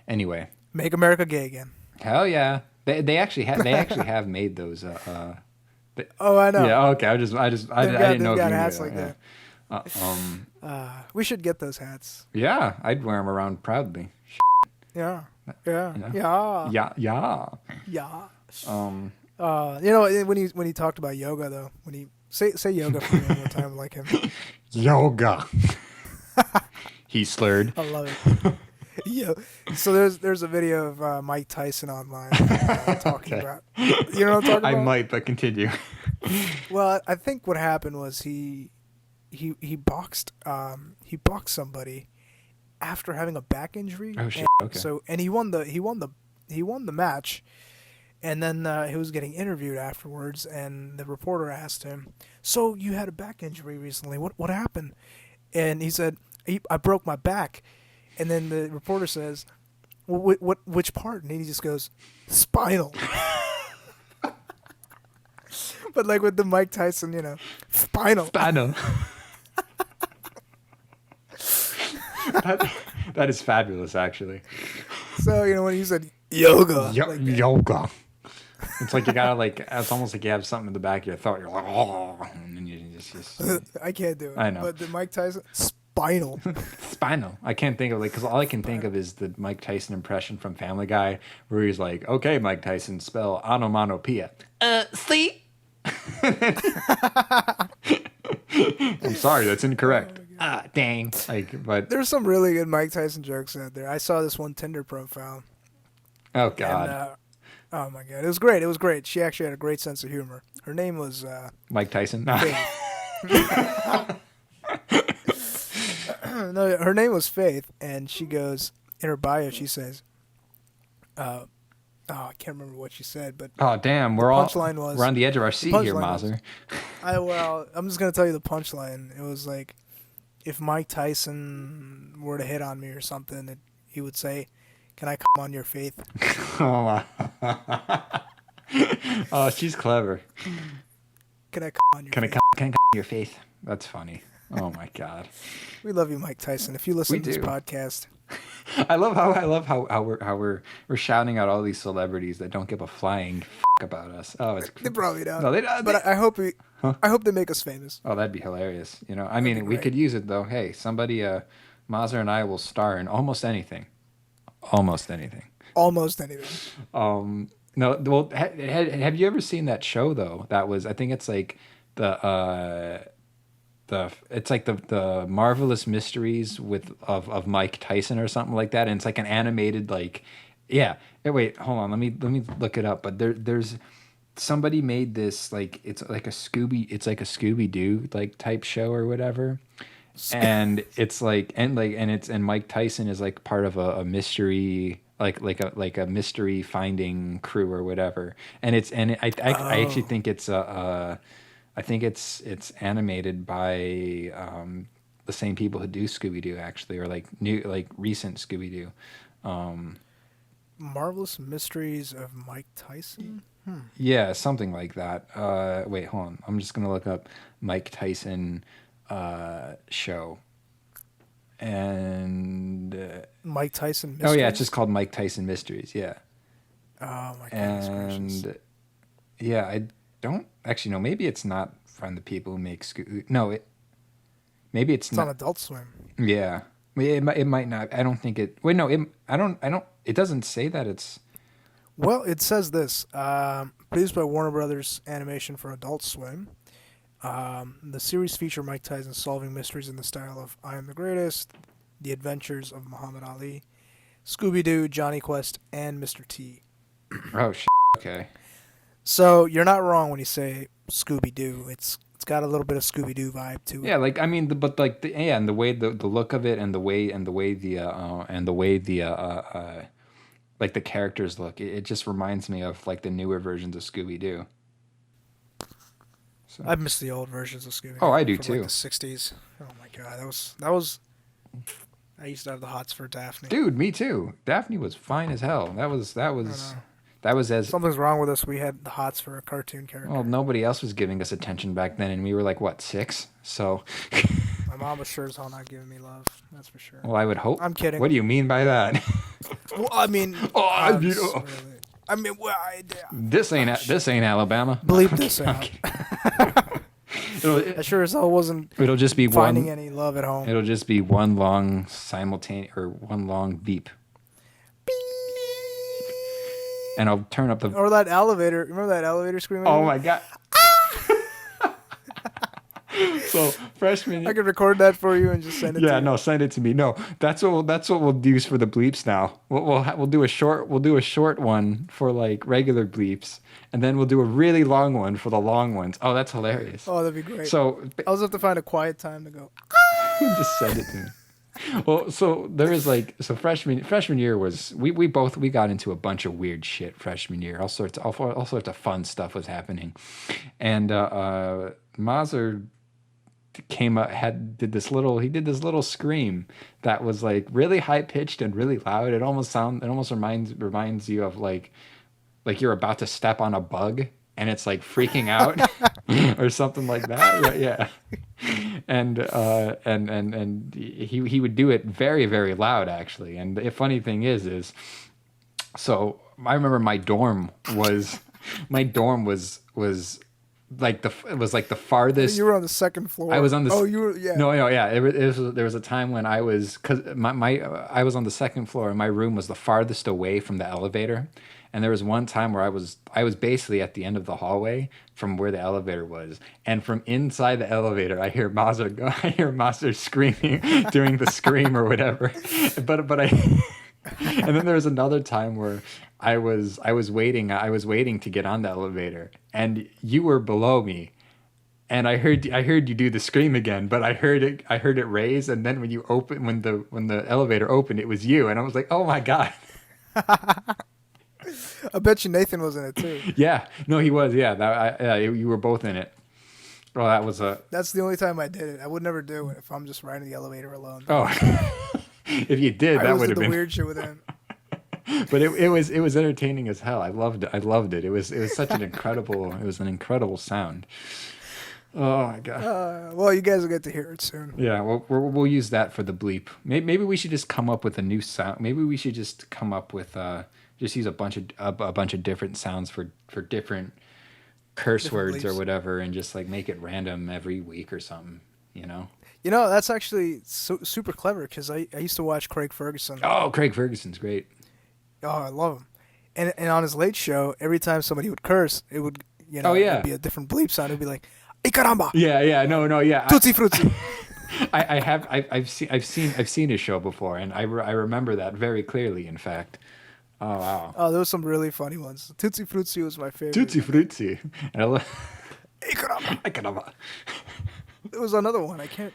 Anyway, Make America gay again. hell yeah. They actually have made those Oh, I know. yeah, okay. I didn't know if got you knew hats that, like yeah. We should get those hats. Yeah, I'd wear them around proudly. Yeah. You know? Yeah. Yeah. Yeah. Um, You know, when he talked about yoga though, when he say yoga for me one more time like him. yoga. He slurred. I love it. Yeah. So there's a video of Mike Tyson online talking Okay. about. You know what I'm talking about? I might, but continue. Well, I think what happened was he boxed somebody after having a back injury. Oh shit. And Okay. So he won the match, and then he was getting interviewed afterwards, and the reporter asked him, "So you had a back injury recently? What happened?" And he said, "I broke my back." And then the reporter says, "Well, which part?" And he just goes, "Spinal." But like with the Mike Tyson, you know, spinal. Spinal. that is fabulous, actually. So you know when he said yoga, like that. Yoga. It's like you gotta it's almost like you have something in the back of your throat. You're like, oh, and then you just I can't do it. I know. But the Mike Tyson spinal. spinal. I can't think of because all I can think of is the Mike Tyson impression from Family Guy, where he's like, "Okay, Mike Tyson, spell onomatopoeia." See. I'm sorry, that's incorrect. Dang. But There's some really good Mike Tyson jokes out there. I saw this one Tinder profile. oh god, And, oh my god, it was great. It was great. She actually had a great sense of humor. Her name was Mike Tyson. Faith. No, her name was Faith, and she goes in her bio. She says, I can't remember what she said, but Oh damn, punchline was we're on the edge of our seat here, Mazur. I'm just gonna tell you the punchline. It was like, if Mike Tyson were to hit on me or something, he would say, "Can I come on your faith?" Oh, she's clever. Can I come on your Can I faith? can I your face? That's funny. Oh my god. We love you, Mike Tyson. If you listen We to this do. podcast, I love how we're shouting out all these celebrities that don't give a flying about us. Oh, it's they probably don't. no, they don't. But I hope I hope they make us famous. Oh, that'd be hilarious. You know, I That'd mean, be we great. could use it though. Hey, somebody, Mazur and I will star in almost anything. Almost anything. Almost anything. No, well, have you ever seen that show though? That was, I think it's like it's like the Marvelous Mysteries of Mike Tyson or something like that, and it's like an animated yeah. Wait, hold on, let me look it up. But there's somebody made this it's like a Scooby Doo type show or whatever. And it's and Mike Tyson is like part of a mystery like a mystery finding crew or whatever. And I actually think it's I think it's animated by the same people who do Scooby Doo actually, or like new like recent Scooby Doo. Marvelous Mysteries of Mike Tyson. Yeah, something like that. Wait, hold on. I'm just gonna look up Mike Tyson show. And Mike Tyson oh yeah, it's Mysteries. just called Mike Tyson Mysteries. Yeah, Oh my goodness gracious! and yeah, I don't actually know. Maybe it's not from the people who make Scooby. No, maybe it's It's on not. Adult Swim. Yeah, it might not. I don't think it. Wait, no, I don't. It doesn't say that it's. Well, it says this: produced by Warner Brothers Animation for Adult Swim. The series feature Mike Tyson solving mysteries in the style of I Am the Greatest, The Adventures of Muhammad Ali, Scooby Doo, Johnny Quest, and Mr. T. Oh okay. So you're not wrong when you say Scooby Doo. It's got a little bit of Scooby Doo vibe to it. Yeah, like I mean, but like and the way the look of it, and the way the like the characters look, it just reminds me of like the newer versions of Scooby Doo. So. I miss the old versions of Scooby Doo. Oh, I do from too. Like the '60s. Oh my god, that was. I used to have the hots for Daphne. Dude, me too. Daphne was fine as hell. That was as Something's wrong with us. We had the hots for a cartoon character. well. Nobody else was giving us attention back then, and we were like what 6. So, My mom was sure as hell not giving me love. That's for sure. well, I would hope. I'm kidding. What do you mean by that? Well, I mean, well, This ain't Alabama. bleep this out. I sure as hell wasn't It'll just be finding one. any love at home. It'll just be one long simultaneous or one long beep, and I'll turn up the. Or that elevator. Remember that elevator screaming? Oh my god. So freshman. I could record that for you and just send it to Yeah, you. no, send it to me. No, that's what we'll use for the bleeps now. We'll do a short one for like regular bleeps, and then we'll do a really long one for the long ones. Oh, that's hilarious. Oh, that'd be great. So I'll just have to find a quiet time to go. just send it to me. Well, so there is like freshman year was we got into a bunch of weird shit freshman year. All sorts of fun stuff was happening, and Mazur came up did this little scream that was like really high pitched and really loud. It almost reminds you of like you're about to step on a bug and it's like freaking out or something like that. Yeah. And he would do it very, very loud actually. And the funny thing is so I remember my dorm was like the farthest. You were on the second floor. I was on the. Oh, you were, yeah. No, yeah. There was a time when I was I was on the second floor and my room was the farthest away from the elevator, and there was one time where I was basically at the end of the hallway from where the elevator was, and from inside the elevator I hear Mazur screaming, doing the scream or whatever, but I. And then there was another time where I was waiting to get on the elevator and you were below me, and I heard you do the scream again, but I heard it raise, and then when the elevator opened, it was you, and I was like, oh my god. I bet you Nathan was in it too. Yeah, no, he was. Yeah, you were both in it. Oh, that was a. That's the only time I did it. I would never do it if I'm just riding the elevator alone. Oh, if you did, that would have been weird shit with him. But it was entertaining as hell. I loved it. It was such an incredible sound. Oh my god. Well, you guys will get to hear it soon. Yeah, we'll use that for the bleep. Maybe we should just come up with a new sound. Maybe we should just come up with just use a bunch of different sounds for different curse Different words bleeps. or whatever, and just like make it random every week or something. You know. You know, that's actually super clever because I used to watch Craig Ferguson. Oh, Craig Ferguson's great. Oh, I love him. And on his late show, every time somebody would curse, it would it'd be a different bleep sound. It'd be like, "Ay caramba!" Yeah, no, yeah. Tutti frutti. I've seen his show before, and I remember that very clearly. In fact, oh wow. Oh, there was some really funny ones. Tutti frutti was my favorite. Tutti frutti. And I Ay caramba. I can't. There was another one. I can't.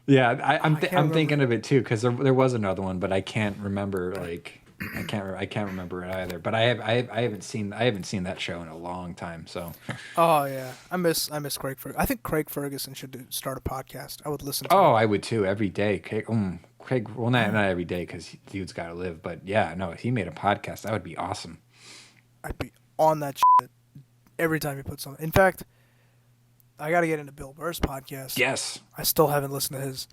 Yeah, I'm remember. thinking of it too because there was another one, but I can't remember like I can't remember it either. But I haven't seen that show in a long time. So Oh yeah, I miss Craig Ferguson. I think Craig Ferguson should start a podcast. I would listen to oh, it. I would too every day. Craig, well, not every day because dude's got to live. But yeah, no, if he made a podcast, that would be awesome. I'd be on that shit every time he puts something. In fact, I got to get into Bill Burr's podcast. Yes. I still haven't listened to his.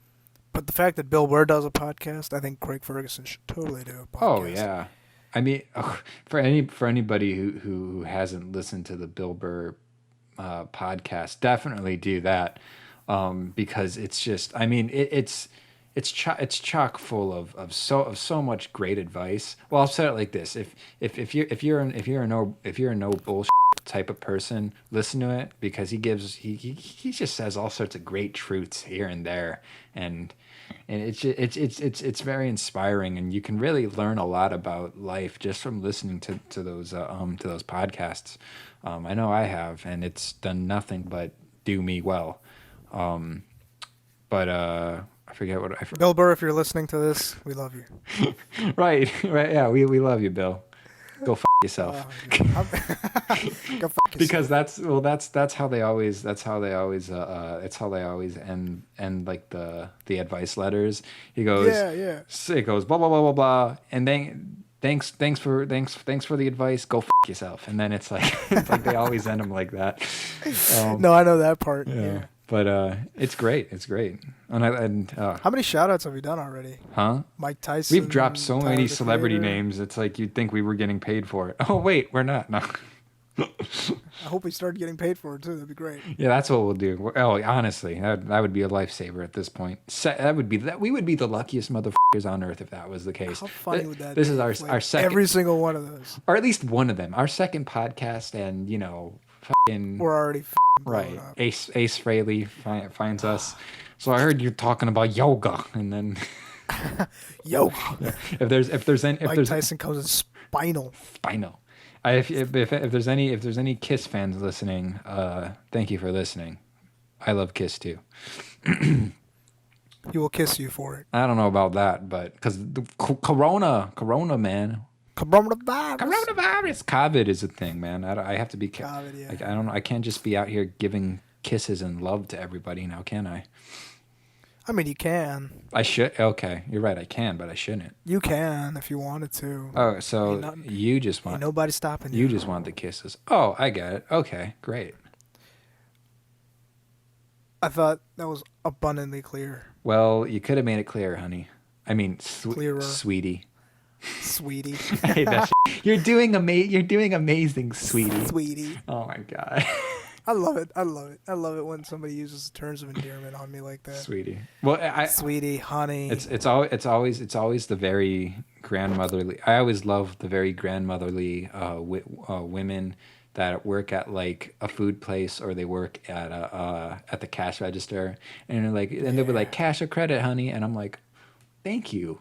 But the fact that Bill Burr does a podcast, I think Craig Ferguson should totally do a podcast. Oh yeah. I mean, for anybody who hasn't listened to the Bill Burr podcast, definitely do that because it's just. I mean, it's chock full of so much great advice. Well, I'll say it like this: if you're a no bullshit type of person, listen to it because he just says all sorts of great truths here and there, and it's very inspiring, and you can really learn a lot about life just from listening to those podcasts. I know I have, and it's done nothing but do me well. But I forget what I forgot. Bill Burr, if you're listening to this, we love you. Right, yeah, we love you, Bill. Go yourself. Go fuck yourself. Because that's how they always end like the advice letters. He goes, yeah. It goes blah blah blah blah blah, and then thanks for the advice. Go yourself, and then it's like they always end them like that. No, I know that part. Yeah. Yeah. But it's great. It's great. How many shout-outs have we done already? Huh? Mike Tyson. We've dropped so Tyler, many the celebrity Creator. names. It's like you'd think we were getting paid for it. Oh wait, we're not. No. I hope we start getting paid for it too. That'd be great. Yeah, that's what we'll do. Oh, honestly, that would be a lifesaver at this point. We would be the luckiest motherfuckers on earth if that was the case. How funny would that This be? is our Like, our second, every single one of those. or at least one of them. Our second podcast, and fucking We're already blown right. up. Ace Fraley finds us. So I heard you're talking about yoga, and then Yo, if Mike Tyson comes in spinal. Spinal. If there's any Kiss fans listening, thank you for listening. I love Kiss too. He will kiss you for it. I don't know about that, but because the Corona, man, Coronavirus. COVID is a thing, man. I have to be COVID, yeah. like I don't know. I can't just be out here giving kisses and love to everybody now, can I? I mean, you can. I should. Okay, you're right. I can, but I shouldn't. You can if you wanted to. Oh, so Ain't nothing- you just want Ain't nobody stopping you. you just want the kisses. Oh, I get it. Okay, great. I thought that was abundantly clear. Well, you could have made it clearer, honey. I mean, Clearer. sweetie. Sweetie. I hate that. You're doing amazing, sweetie. Sweetie. Oh my god. I love it. I love it when somebody uses terms of endearment on me like that. Sweetie. Well, Sweetie, honey. it's always the very grandmotherly. I always love the very grandmotherly women that work at like a food place or they work at the cash register and they're like they'll be like cash or credit, honey, and I'm like, thank you.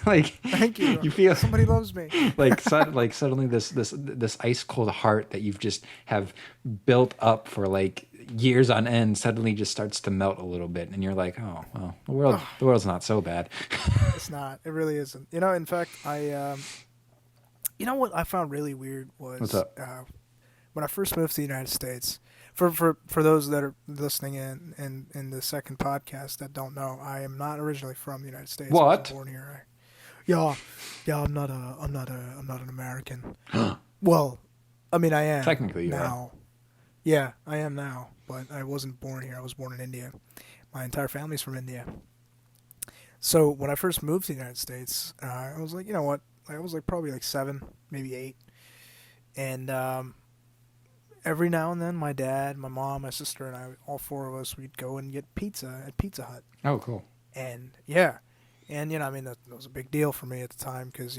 Like Thank you. You feel Somebody loves me. like suddenly this ice cold heart that you've just have built up for like years on end suddenly just starts to melt a little bit, and you're like, oh well, the world's not so bad. It's not. It really isn't. In fact, you know what I found really weird was What's up? When I first moved to the United States. For those that are listening in the second podcast that don't know, I am not originally from the United States. I What? was born here. Yeah, I'm not an American. Well, I mean, I am Technically, you now. Yeah, I am now, but I wasn't born here. I was born in India. My entire family's from India. So when I first moved to the United States, I was like, you know what? I was like probably like 7, maybe 8, and every now and then, my dad, my mom, my sister, and I, all 4 of us, we'd go and get pizza at Pizza Hut. Oh, cool. And yeah, and I mean that was a big deal for me at the time because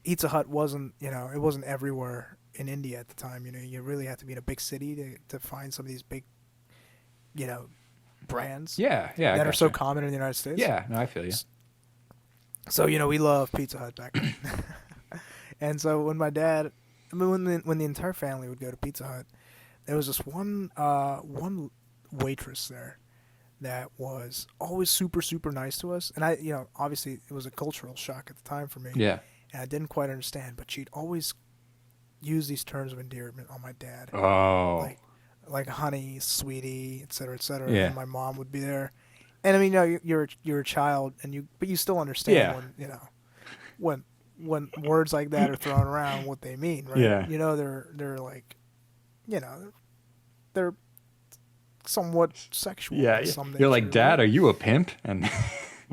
Pizza Hut wasn't it wasn't everywhere in India at the time. You really had to be in a big city to find some of these big brands. Yeah, I that are so gotcha. common in the United States. Yeah, no, I feel you. So we love Pizza Hut back then. And so when when the entire family would go to Pizza Hut, there was this one waitress there that was always super, super nice to us. And I obviously it was a cultural shock at the time for me. Yeah. and I didn't quite understand, but she'd always use these terms of endearment on my dad, Oh, like honey, sweetie, etc., etc. yeah, And my mom would be there, and I mean, you're a child, but you still understand yeah, when when words like that are thrown around, what they mean, right? yeah, They're like, they're somewhat sexual yeah, in yeah. some You're like, nature, Dad, right? are you a pimp? And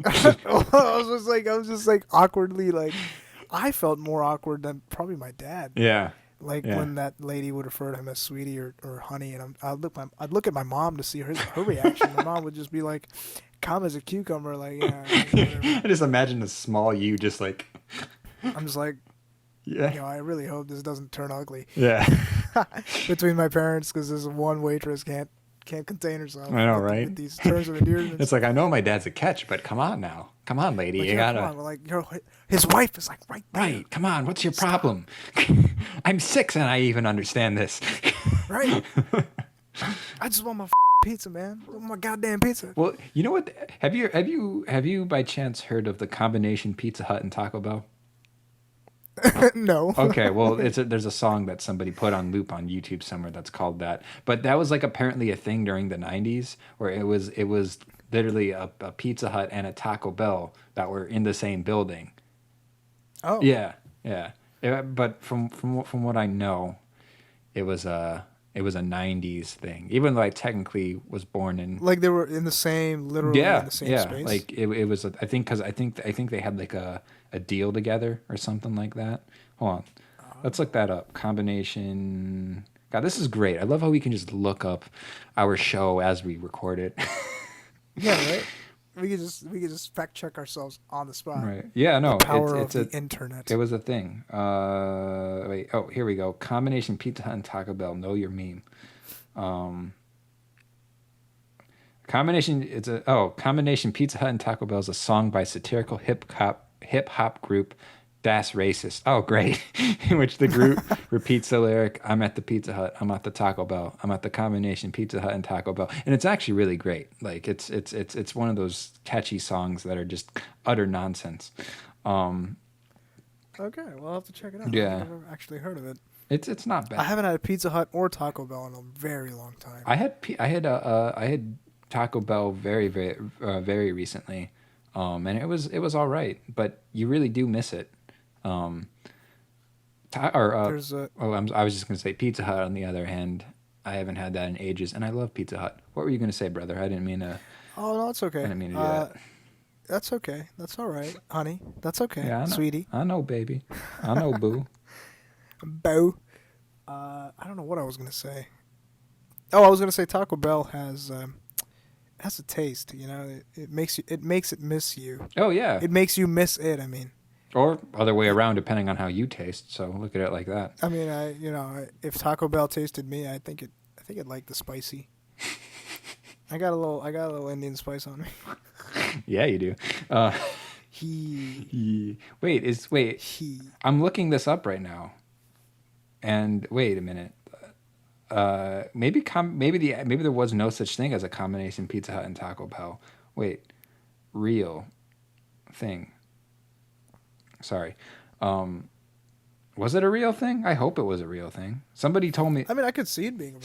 I was just like awkwardly like, I felt more awkward than probably my dad. yeah, Like yeah. when that lady would refer to him as sweetie or honey, and I'd look at my mom to see her reaction. My mom would just be like, calm as a cucumber, like yeah, whatever. I just imagine a small you, just like, I'm just like, yeah, I really hope this doesn't turn ugly yeah. between my parents, because this one waitress can't contain herself I know, with, right? with these terms of endearment. It's like, I know my dad's a catch, but come on now, come on, lady, Like, you yeah, come gotta. on, his wife is like right there, Right, come on, what's your Stop. problem? I'm 6 and I even understand this. Right? I just want my pizza, man. I want my goddamn pizza. Well, you know what? Have you by chance heard of the combination Pizza Hut and Taco Bell? No. Okay, well, there's a song that somebody put on loop on YouTube somewhere that's called that. But that was like apparently a thing during the 90s where it was literally a Pizza Hut and a Taco Bell that were in the same building. Oh, Yeah, yeah. But from what I know, it was a 90s thing. Even though I technically was born in. like they were literally in Yeah, the same yeah. space. Like it was. I think because I think they had like a deal together or something like that. Hold on, let's look that up. Combination. God, this is great. I love how we can just look up our show as we record it. Yeah, right. We could just fact check ourselves on the spot. Right. Yeah. The No. power It's of a. the internet. It was a thing. Wait. Oh, here we go. Combination Pizza Hut and Taco Bell. Know your meme. Um. Combination Pizza Hut and Taco Bell is a song by satirical hip hop group Das Racist. Oh, great. In which the group repeats the lyric, I'm at the Pizza Hut, I'm at the Taco Bell, I'm at the combination Pizza Hut and Taco Bell. And it's actually really great. Like it's one of those catchy songs that are just utter nonsense. Um, Okay, well I'll have to check it out. yeah. I've never actually heard of it. It's not I bad. haven't had a Pizza Hut or Taco Bell in a very long time. I had Taco Bell very recently. And it was all right, but you really do miss it. Um, There's a I was just gonna say Pizza Hut. On the other hand, I haven't had that in ages, and I love Pizza Hut. What were you gonna say, brother? I didn't mean to. Oh no, it's I okay. didn't mean to do that. That's okay. That's all right, honey. That's okay, Yeah, I know. sweetie. I know, baby. I know, boo. Bo. I don't know what I was gonna say. Oh, I was gonna say Taco Bell has a taste. It makes it miss you. Oh yeah, It makes you miss it. I mean, or other way around, depending on how you taste. So look at it like that. if Taco Bell tasted me, I think it'd like the spicy. I got a little Indian spice on me. Yeah, you do. Uh, He wait. he. I'm looking this up right now. And wait a minute. Maybe there was no such thing as a combination Pizza Hut and Taco Bell. Wait, real thing. Sorry. Was it a real thing? I hope it was a real thing. Somebody told me. I mean, I could see it being a real.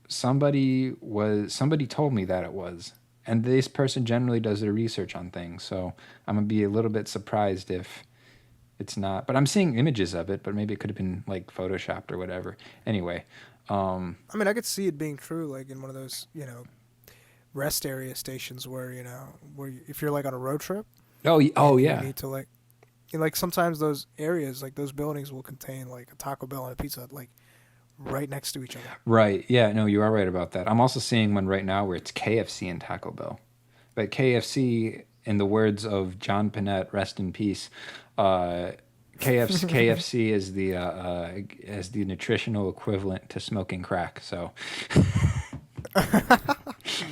Somebody told me that it was. And this person generally does their research on things, so I'm gonna be a little bit surprised if it's not. But I'm seeing images of it, but maybe it could have been like photoshopped or whatever. Anyway, I mean, I could see it being true, like in one of those, rest area stations where if you're like on a road trip. oh You yeah, need to like sometimes those areas, like those buildings, will contain like a Taco Bell and a Pizza Hut, like right next to each other. right. Yeah, no, you are right about that. I'm also seeing one right now where it's KFC and Taco Bell, but KFC, in the words of John Panette, rest in peace. KFC is the nutritional equivalent to smoking crack. So.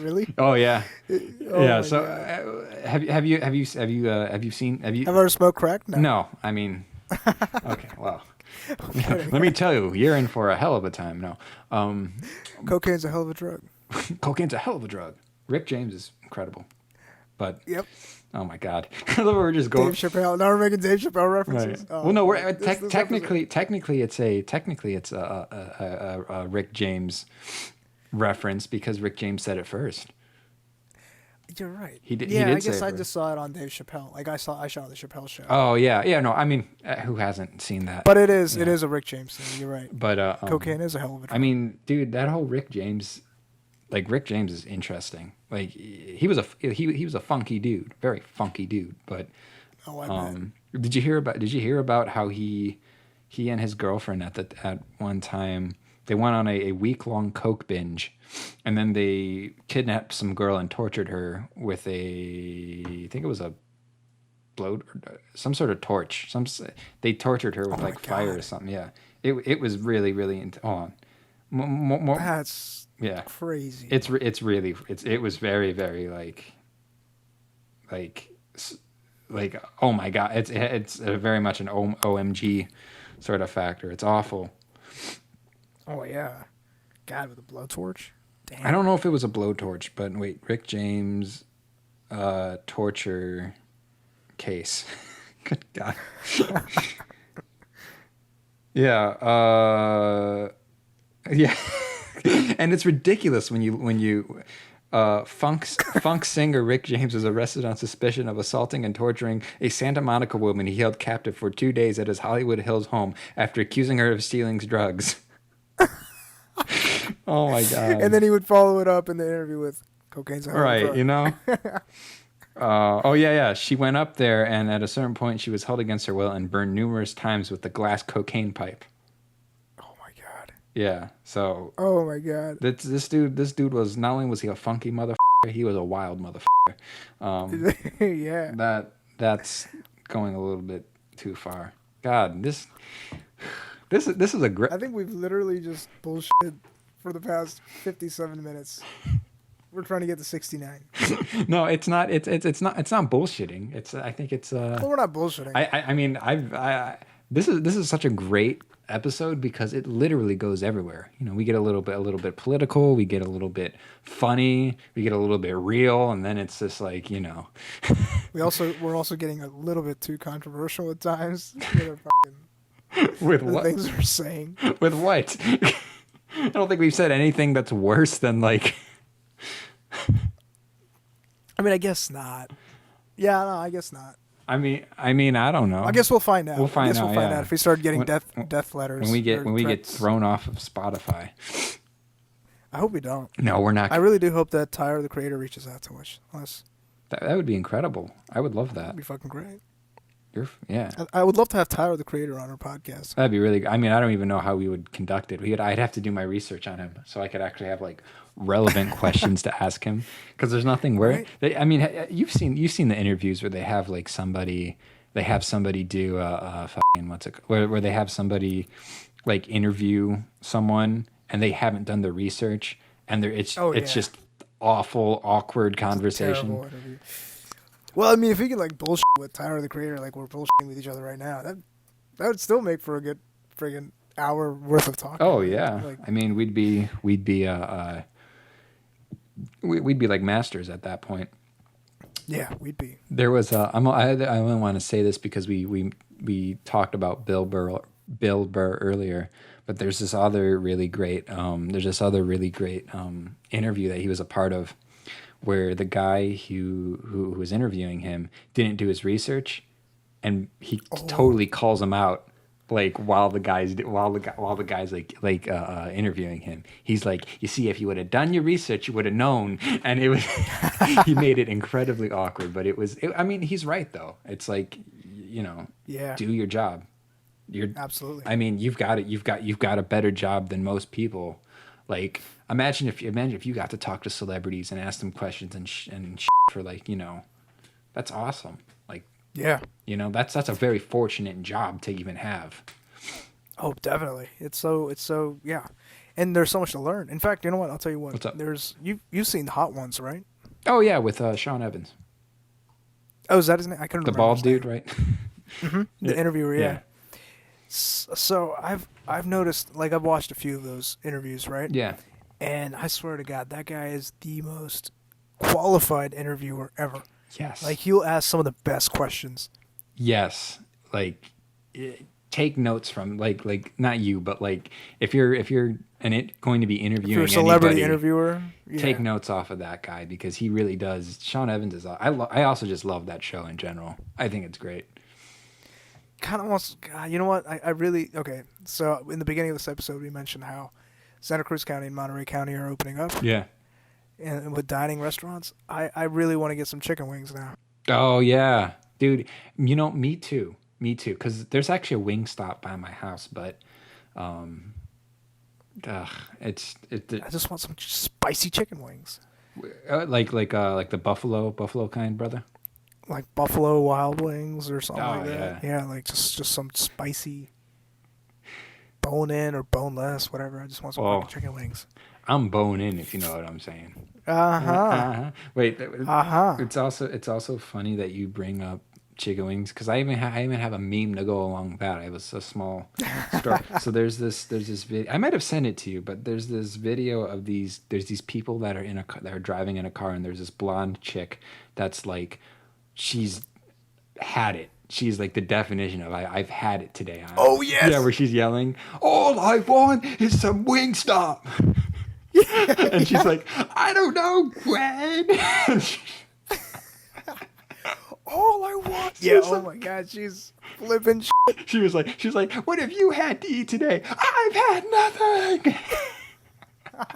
Really? Oh yeah, Oh yeah. my So God. have you seen Have I ever smoked crack? No. No, I mean, okay. Well, let me tell you, you're in for a hell of a time. No, Cocaine's a hell of a drug. cocaine's a hell of a drug. Rick James is incredible. But Yep. oh my God, we're just going. Dave Chappelle. Now we're making Dave Chappelle references. Right. Oh, Well, no, we're technically it's a Rick James reference because Rick James said it first. You're right. He did. Yeah, He did I say guess it I first. just saw it on Dave Chappelle. Like I saw the Chappelle show. Oh yeah, yeah. No, I mean, who hasn't seen that? But it is Yeah. a Rick James thing. You're right. But Cocaine is a hell of a drug. I mean, dude, that whole Rick James, like Rick James is interesting. Like he was a funky dude, very funky dude. But Oh, I bet. did you hear about how he and his girlfriend at one time they went on a week-long coke binge, and then they kidnapped some girl and tortured her with I think it was a some sort of torch. They tortured her with Oh my like fire or God. something. Yeah, it was really really more, That's yeah. crazy. It was very very like oh my God, it's very much an OMG sort of factor. It's awful. Oh yeah. God, with a blowtorch. Damn. I don't know if it was a blowtorch, but wait, Rick James torture case. Good God. Yeah. Yeah. And it's ridiculous when you funk singer Rick James was arrested on suspicion of assaulting and torturing a Santa Monica woman he held captive for 2 days at his Hollywood Hills home after accusing her of stealing drugs. Oh my God. And then he would follow it up in the interview with cocaine's a hell of a Right, drug. you know? Oh yeah. She went up there, and at a certain point, she was held against her will and burned numerous times with the glass cocaine pipe. Oh my God. Yeah. So Oh my God. this dude was, not only was he a funky motherfucker, he was a wild motherfucker. Yeah. That's going a little bit too far. God, this is a great. I think we've literally just bullshit for the past 57 minutes. We're trying to get to 69. No, it's not. It's not. It's not bullshitting. I think it's. Well, we're not bullshitting. I mean, this is such a great episode because it literally goes everywhere. You know, we get a little bit political, we get a little bit funny, we get a little bit real, and then it's just like, you know. we're also getting a little bit too controversial at times with our fucking With the what? things we're saying. With what? I don't think we've said anything that's worse than like. I mean, I guess not. Yeah, no, I guess not. I mean, I don't know. I guess we'll find out. We'll find out. Yeah. If we start getting When- death letters. when we get threats. thrown off of Spotify. I hope we don't. No, we're not. I really do hope that Tyler, the creator, reaches out to us. That would be incredible. I would love that. That'd be fucking great. Yeah. I would love to have Tyler, the creator, on our podcast. That'd be really. I mean, I don't even know how we would conduct it. I'd have to do my research on him so I could actually have like relevant questions to ask him. Because there's nothing where. Right. I mean, you've seen the interviews where they have like somebody. They have somebody do fucking where they have somebody like interview someone and they haven't done the research and it's just awful, awkward conversation. Terrible interview. Well, I mean, if we could like bullshit with Tyler, the creator, like we're bullshitting with each other right now, that would still make for a good friggin' hour worth of talking. Oh yeah, Like, I mean, we'd be like masters at that point. yeah, we'd be. There was I only want to say this because we talked about Bill Burr earlier, but there's this other really great interview that he was a part of, where the guy who was interviewing him didn't do his research, and he totally calls him out. Like while the guy's like interviewing him, he's like, you see, if you would have done your research, you would have known. And it was he made it incredibly awkward, but I mean, he's right though. It's like, you know, Yeah. do your job. Absolutely. I mean, you've got a better job than most people. Like imagine if you got to talk to celebrities and ask them questions and for like, you know, that's awesome. Like. Yeah. You know, that's a very fortunate job to even have. Oh, definitely. It's so yeah, and there's so much to learn. In fact, you know what? I'll tell you what. What's up? You've seen Hot Ones, right? Oh yeah, with Sean Evans, Oh, is that his name? I couldn't the remember. bald his dude, name. right? Mm-hmm. The Yeah. interviewer, yeah. Yeah. So I've noticed, like I've watched a few of those interviews, right? Yeah. And I swear to God, that guy is the most qualified interviewer ever. Yes. Like he'll ask some of the best questions. Yes. Like take notes from like not you, but like if you're going to be If you're a interviewing celebrity anybody, interviewer, take yeah. notes off of that guy because he really does. Sean Evans is. I also just love that show in general. I think it's great. Kind of wants. God, you know what? I really okay. So in the beginning of this episode, we mentioned how Santa Cruz County and Monterey County are opening up, Yeah. and with dining restaurants. I really want to get some chicken wings now. Oh yeah, dude. You know, me too. Me too. Because there's actually a wing stop by my house, but um, ugh, I just want some spicy chicken wings, like the buffalo kind, brother. like Buffalo Wild Wings or something Oh like that. yeah. Yeah, like just some spicy bone in or boneless, whatever. I just want some Oh, fucking chicken wings. I'm bone in if you know what I'm saying. Uh huh. Uh-huh. Wait, Uh huh. it's also funny that you bring up chicken wings because I even have a meme to go along that. It was a small story. So there's this video. I might have sent it to you, but there's this video of these people that are that are driving in a car, and there's this blonde chick that's like she's had it. She's like the definition of I've had it today. Oh Yeah, yes. where she's yelling, "All I want is some Wingstop." And she's like, "I don't know, Gwen." All I want. Yeah. Oh my God. She's flipping. She was like, "What have you had to eat today?" "I've had nothing."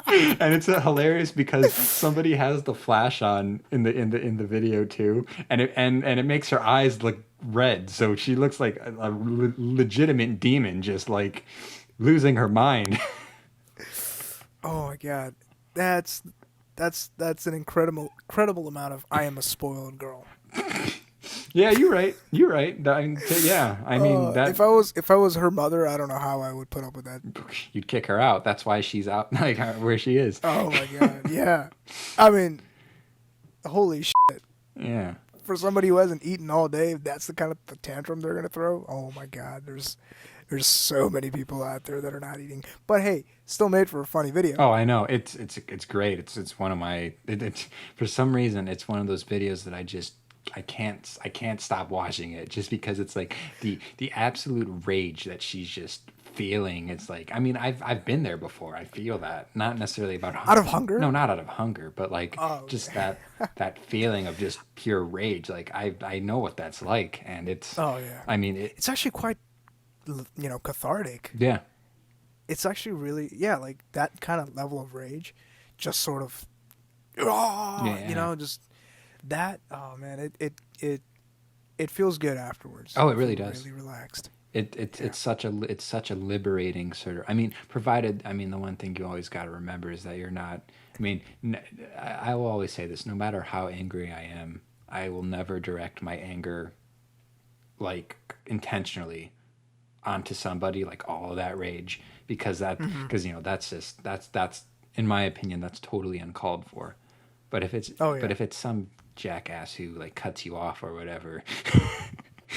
And it's hilarious because somebody has the flash on in the video too, and it makes her eyes look red, so she looks like a legitimate demon, just like losing her mind. Oh my God. That's an incredible amount of I am a spoiled girl. Yeah, you're right. You're right. Yeah, I mean that If I was her mother, I don't know how I would put up with that. you'd kick her out. That's why she's out like where she is. Oh my God. Yeah. I mean, holy shit. Yeah. For somebody who hasn't eaten all day, if that's the kind of the tantrum they're gonna throw. Oh my God. There's so many people out there that are not eating. But hey, still made for a funny video. Oh, I know. It's great. It's one of my it's for some reason it's one of those videos that I can't stop watching it just because it's like the absolute rage that she's just feeling. It's like I mean I've been there before. I feel that not necessarily about Out of hunger? No, not out of hunger, but like Oh, just okay. that feeling of just pure rage. Like I know what that's like, and it's Oh yeah. I mean It's actually quite, cathartic. yeah. It's actually really, yeah, like that kind of level of rage, just sort of, Yeah. just that. Oh man, it feels good afterwards. Oh, it I really feel does. really relaxed. It's Yeah. such a liberating sort of. I mean, provided I mean the one thing you always got to remember is that you're not. I mean, I will always say this: no matter how angry I am, I will never direct my anger like intentionally onto somebody like all of that rage Hmm. because that's in my opinion that's totally uncalled for. But Oh but yeah. if it's some jackass who like cuts you off or whatever,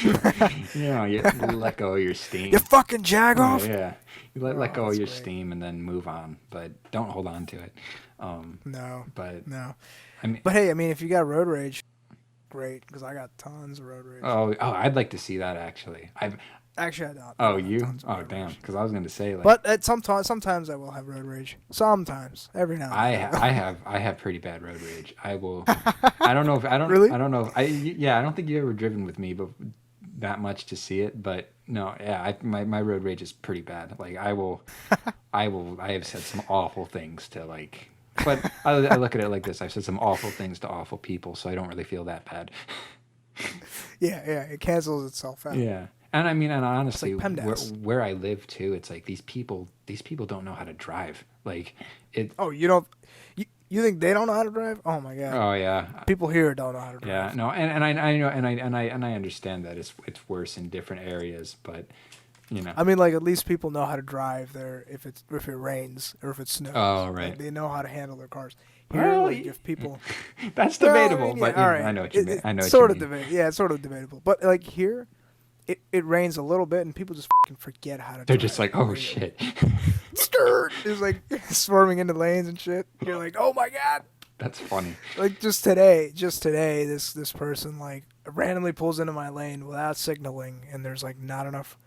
you let go of your You steam. fucking jag Oh off. yeah, you let Oh, go of that's your great. steam and then move on, but don't hold on to it. Um, No, but no. I mean, But hey, I mean, if you got road rage, great, because I got tons of road rage. I'd like to see that actually. Actually, I don't. I Oh, don't have you? tons of Oh, road damn. rage. Because I was going to say, like, But sometimes I will have road rage. Sometimes, every now I and ha- then. I have pretty bad road rage. I will. I don't know if Really? I don't know if yeah, I don't think you've ever driven with me, but that much to see it. But no, yeah, my road rage is pretty bad. Like I have said some awful things to like. But I look at it like this: I've said some awful things to awful people, so I don't really feel that bad. Yeah, it cancels itself out. Yeah. And I mean, and It's like honestly, PEMDAS. where I live too, it's like these people don't know how to drive. Like it. Oh, you don't. You think they don't know how to drive? Oh my God. Oh yeah, People here don't know how to yeah. drive. No, and I know, and I understand that it's worse in different areas, but you know. I mean, like at least people know how to drive there if it rains or if it snows. Oh Like, right. they know how to handle their cars. Here, Well, like if people, that's well, I debatable, mean, but yeah, all you know, right, I know what you mean. I know what sort you of mean. debate. Yeah, it's sort of debatable. But like here, it rains a little bit and people just fucking forget how to They're drive. just like, oh Like, shit. skirt is like swerving into lanes and shit. You're like, oh my God. That's funny. Like just today, this person like randomly pulls into my lane without signaling, and there's like not enough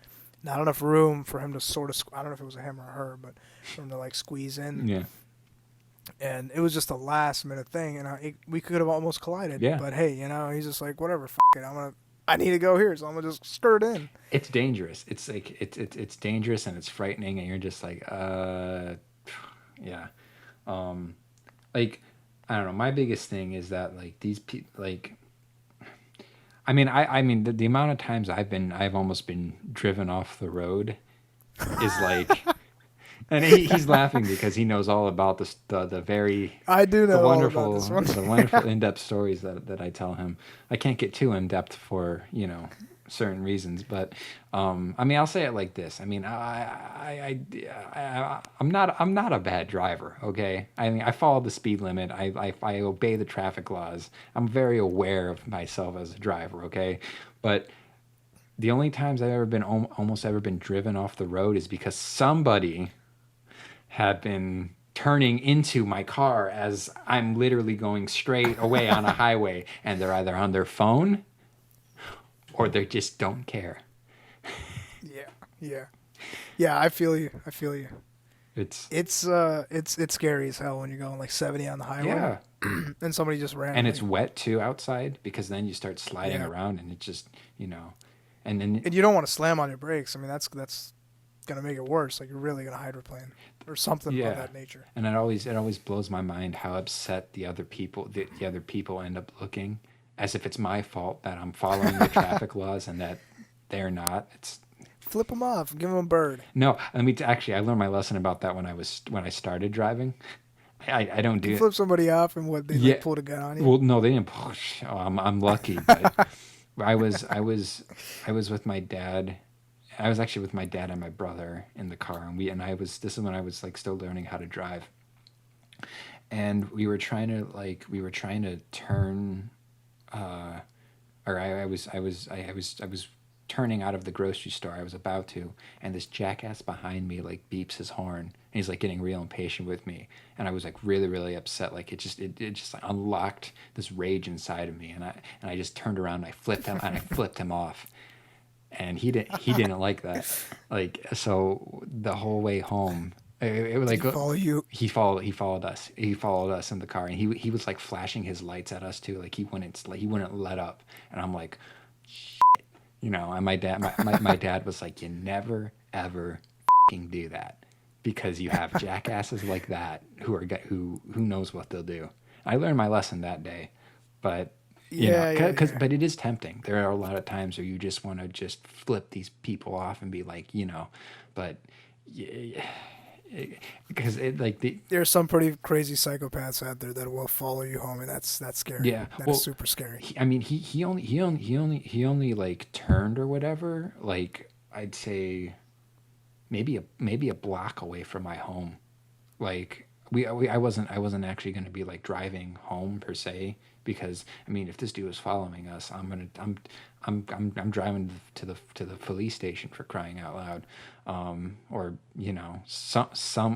room for him to sort of. I don't know if it was a him or her, but for him to like squeeze in, Yeah. and it was just a last minute thing, and we could have almost collided. Yeah. But hey, he's just like, whatever, it, I need to go here, so I'm gonna just skirt in. It's dangerous. It's like it's dangerous and it's frightening, and you're just like, yeah. Um, like I don't know. My biggest thing is that like these people, like, I mean, the amount of times I've almost been driven off the road is like, and he's laughing because he knows all about the very I do the know all about wonderful this one. the wonderful in-depth stories that I tell him. I can't get too in-depth for certain reasons, but I mean, I'll say it like this. I mean, I'm not a bad driver. Okay, I mean, I follow the speed limit. I obey the traffic laws. I'm very aware of myself as a driver. Okay, but the only times I've ever been almost ever been driven off the road is because somebody had been turning into my car as I'm literally going straight away on a highway, and they're either on their phone or they just don't care. Yeah, yeah, yeah. I feel you. I feel you. It's It's scary as hell when you're going like 70 on the highway. yeah, And somebody just ran. and it's wet too outside because then you start sliding Yeah. around and it just and then And you don't want to slam on your brakes. I mean, that's gonna make it worse. Like you're really gonna hydroplane or something of that nature. and it always blows my mind how upset the other people end up looking, as if it's my fault that I'm following the traffic laws and that they're not. It's Flip them off. Give them a bird. no. Actually, I learned my lesson about that when I started driving. I don't do You it. flip somebody off and what they like, pulled a gun on you. Well, no, they didn't push. Oh, I'm lucky, but I was with my dad. I was actually with my dad and my brother in the car, this is when I was like still learning how to drive, and we were trying to turn, or I was turning out of the grocery store. I was about to, and this jackass behind me like beeps his horn, and he's like getting real impatient with me, and I was like really really upset. Like it just like unlocked this rage inside of me, and I just turned around and I flipped him off, and he didn't like that. Like so the whole way home. It was like Did he follow you? He followed us. He followed us in the car, and he was like flashing his lights at us too. Like he wouldn't let up, and I'm like, and my dad was like, you never ever do that because you have jackasses like that who knows what they'll do. I learned my lesson that day, but but it is tempting. There are a lot of times where you just want to just flip these people off and be like, but because There's some pretty crazy psychopaths out there that will follow you home, and that's scary. Yeah, That's super scary. He only like turned or whatever. Like I'd say maybe a block away from my home. Like I wasn't actually going to be like driving home per se, because if this dude was following us, I'm driving to the police station, for crying out loud, or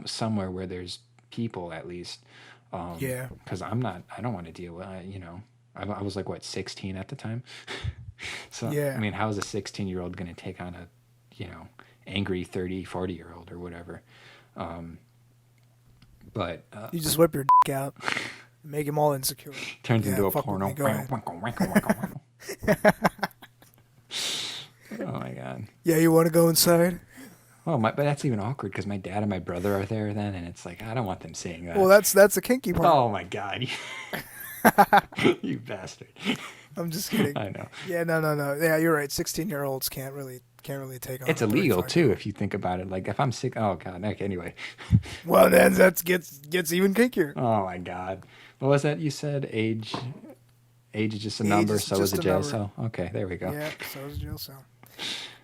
somewhere where there's people at least, because I don't want to deal with I was like what 16 at the time, so how is a 16-year-old going to take on a angry 40-year-old or whatever, but you just whip your dick out, make him all insecure. Turns into a porno. Oh my god. Yeah, you want to go inside? Oh but that's even awkward because my dad and my brother are there then, and it's like I don't want them seeing that. Well, that's a kinky part. Oh my god. You bastard. I'm just kidding. I know. Yeah, no. Yeah, you're right. 16-year-olds can't really take on. It's illegal too if you think about it. Like if I'm sick. Oh god. Okay. Anyway. Well, then that gets even kinkier. Oh my god. What was that you said? Age is just a number. So is a jail cell. Okay. There we go. Yeah. So is a jail cell.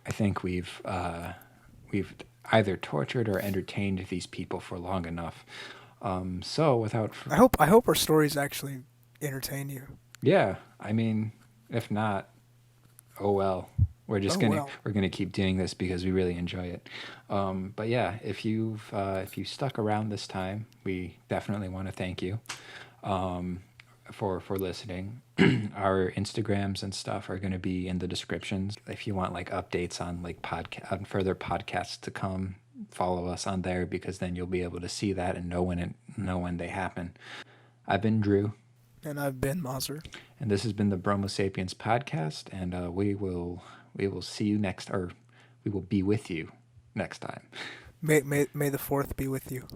I think we've either tortured or entertained these people for long enough. So without, I hope our stories actually entertain you. Yeah, if not, oh well. We're just we're gonna keep doing this because we really enjoy it. But yeah, if you stuck around this time, we definitely want to thank you. for listening. Our Instagrams and stuff are going to be in the descriptions. If you want like updates on like on further podcasts to come, follow us on there because then you'll be able to see that and know when they happen. I've been Drew, And I've been Maser. and this has been the Bromo Sapiens podcast, and we will see you next, or we will be with you next time. May the fourth be with you.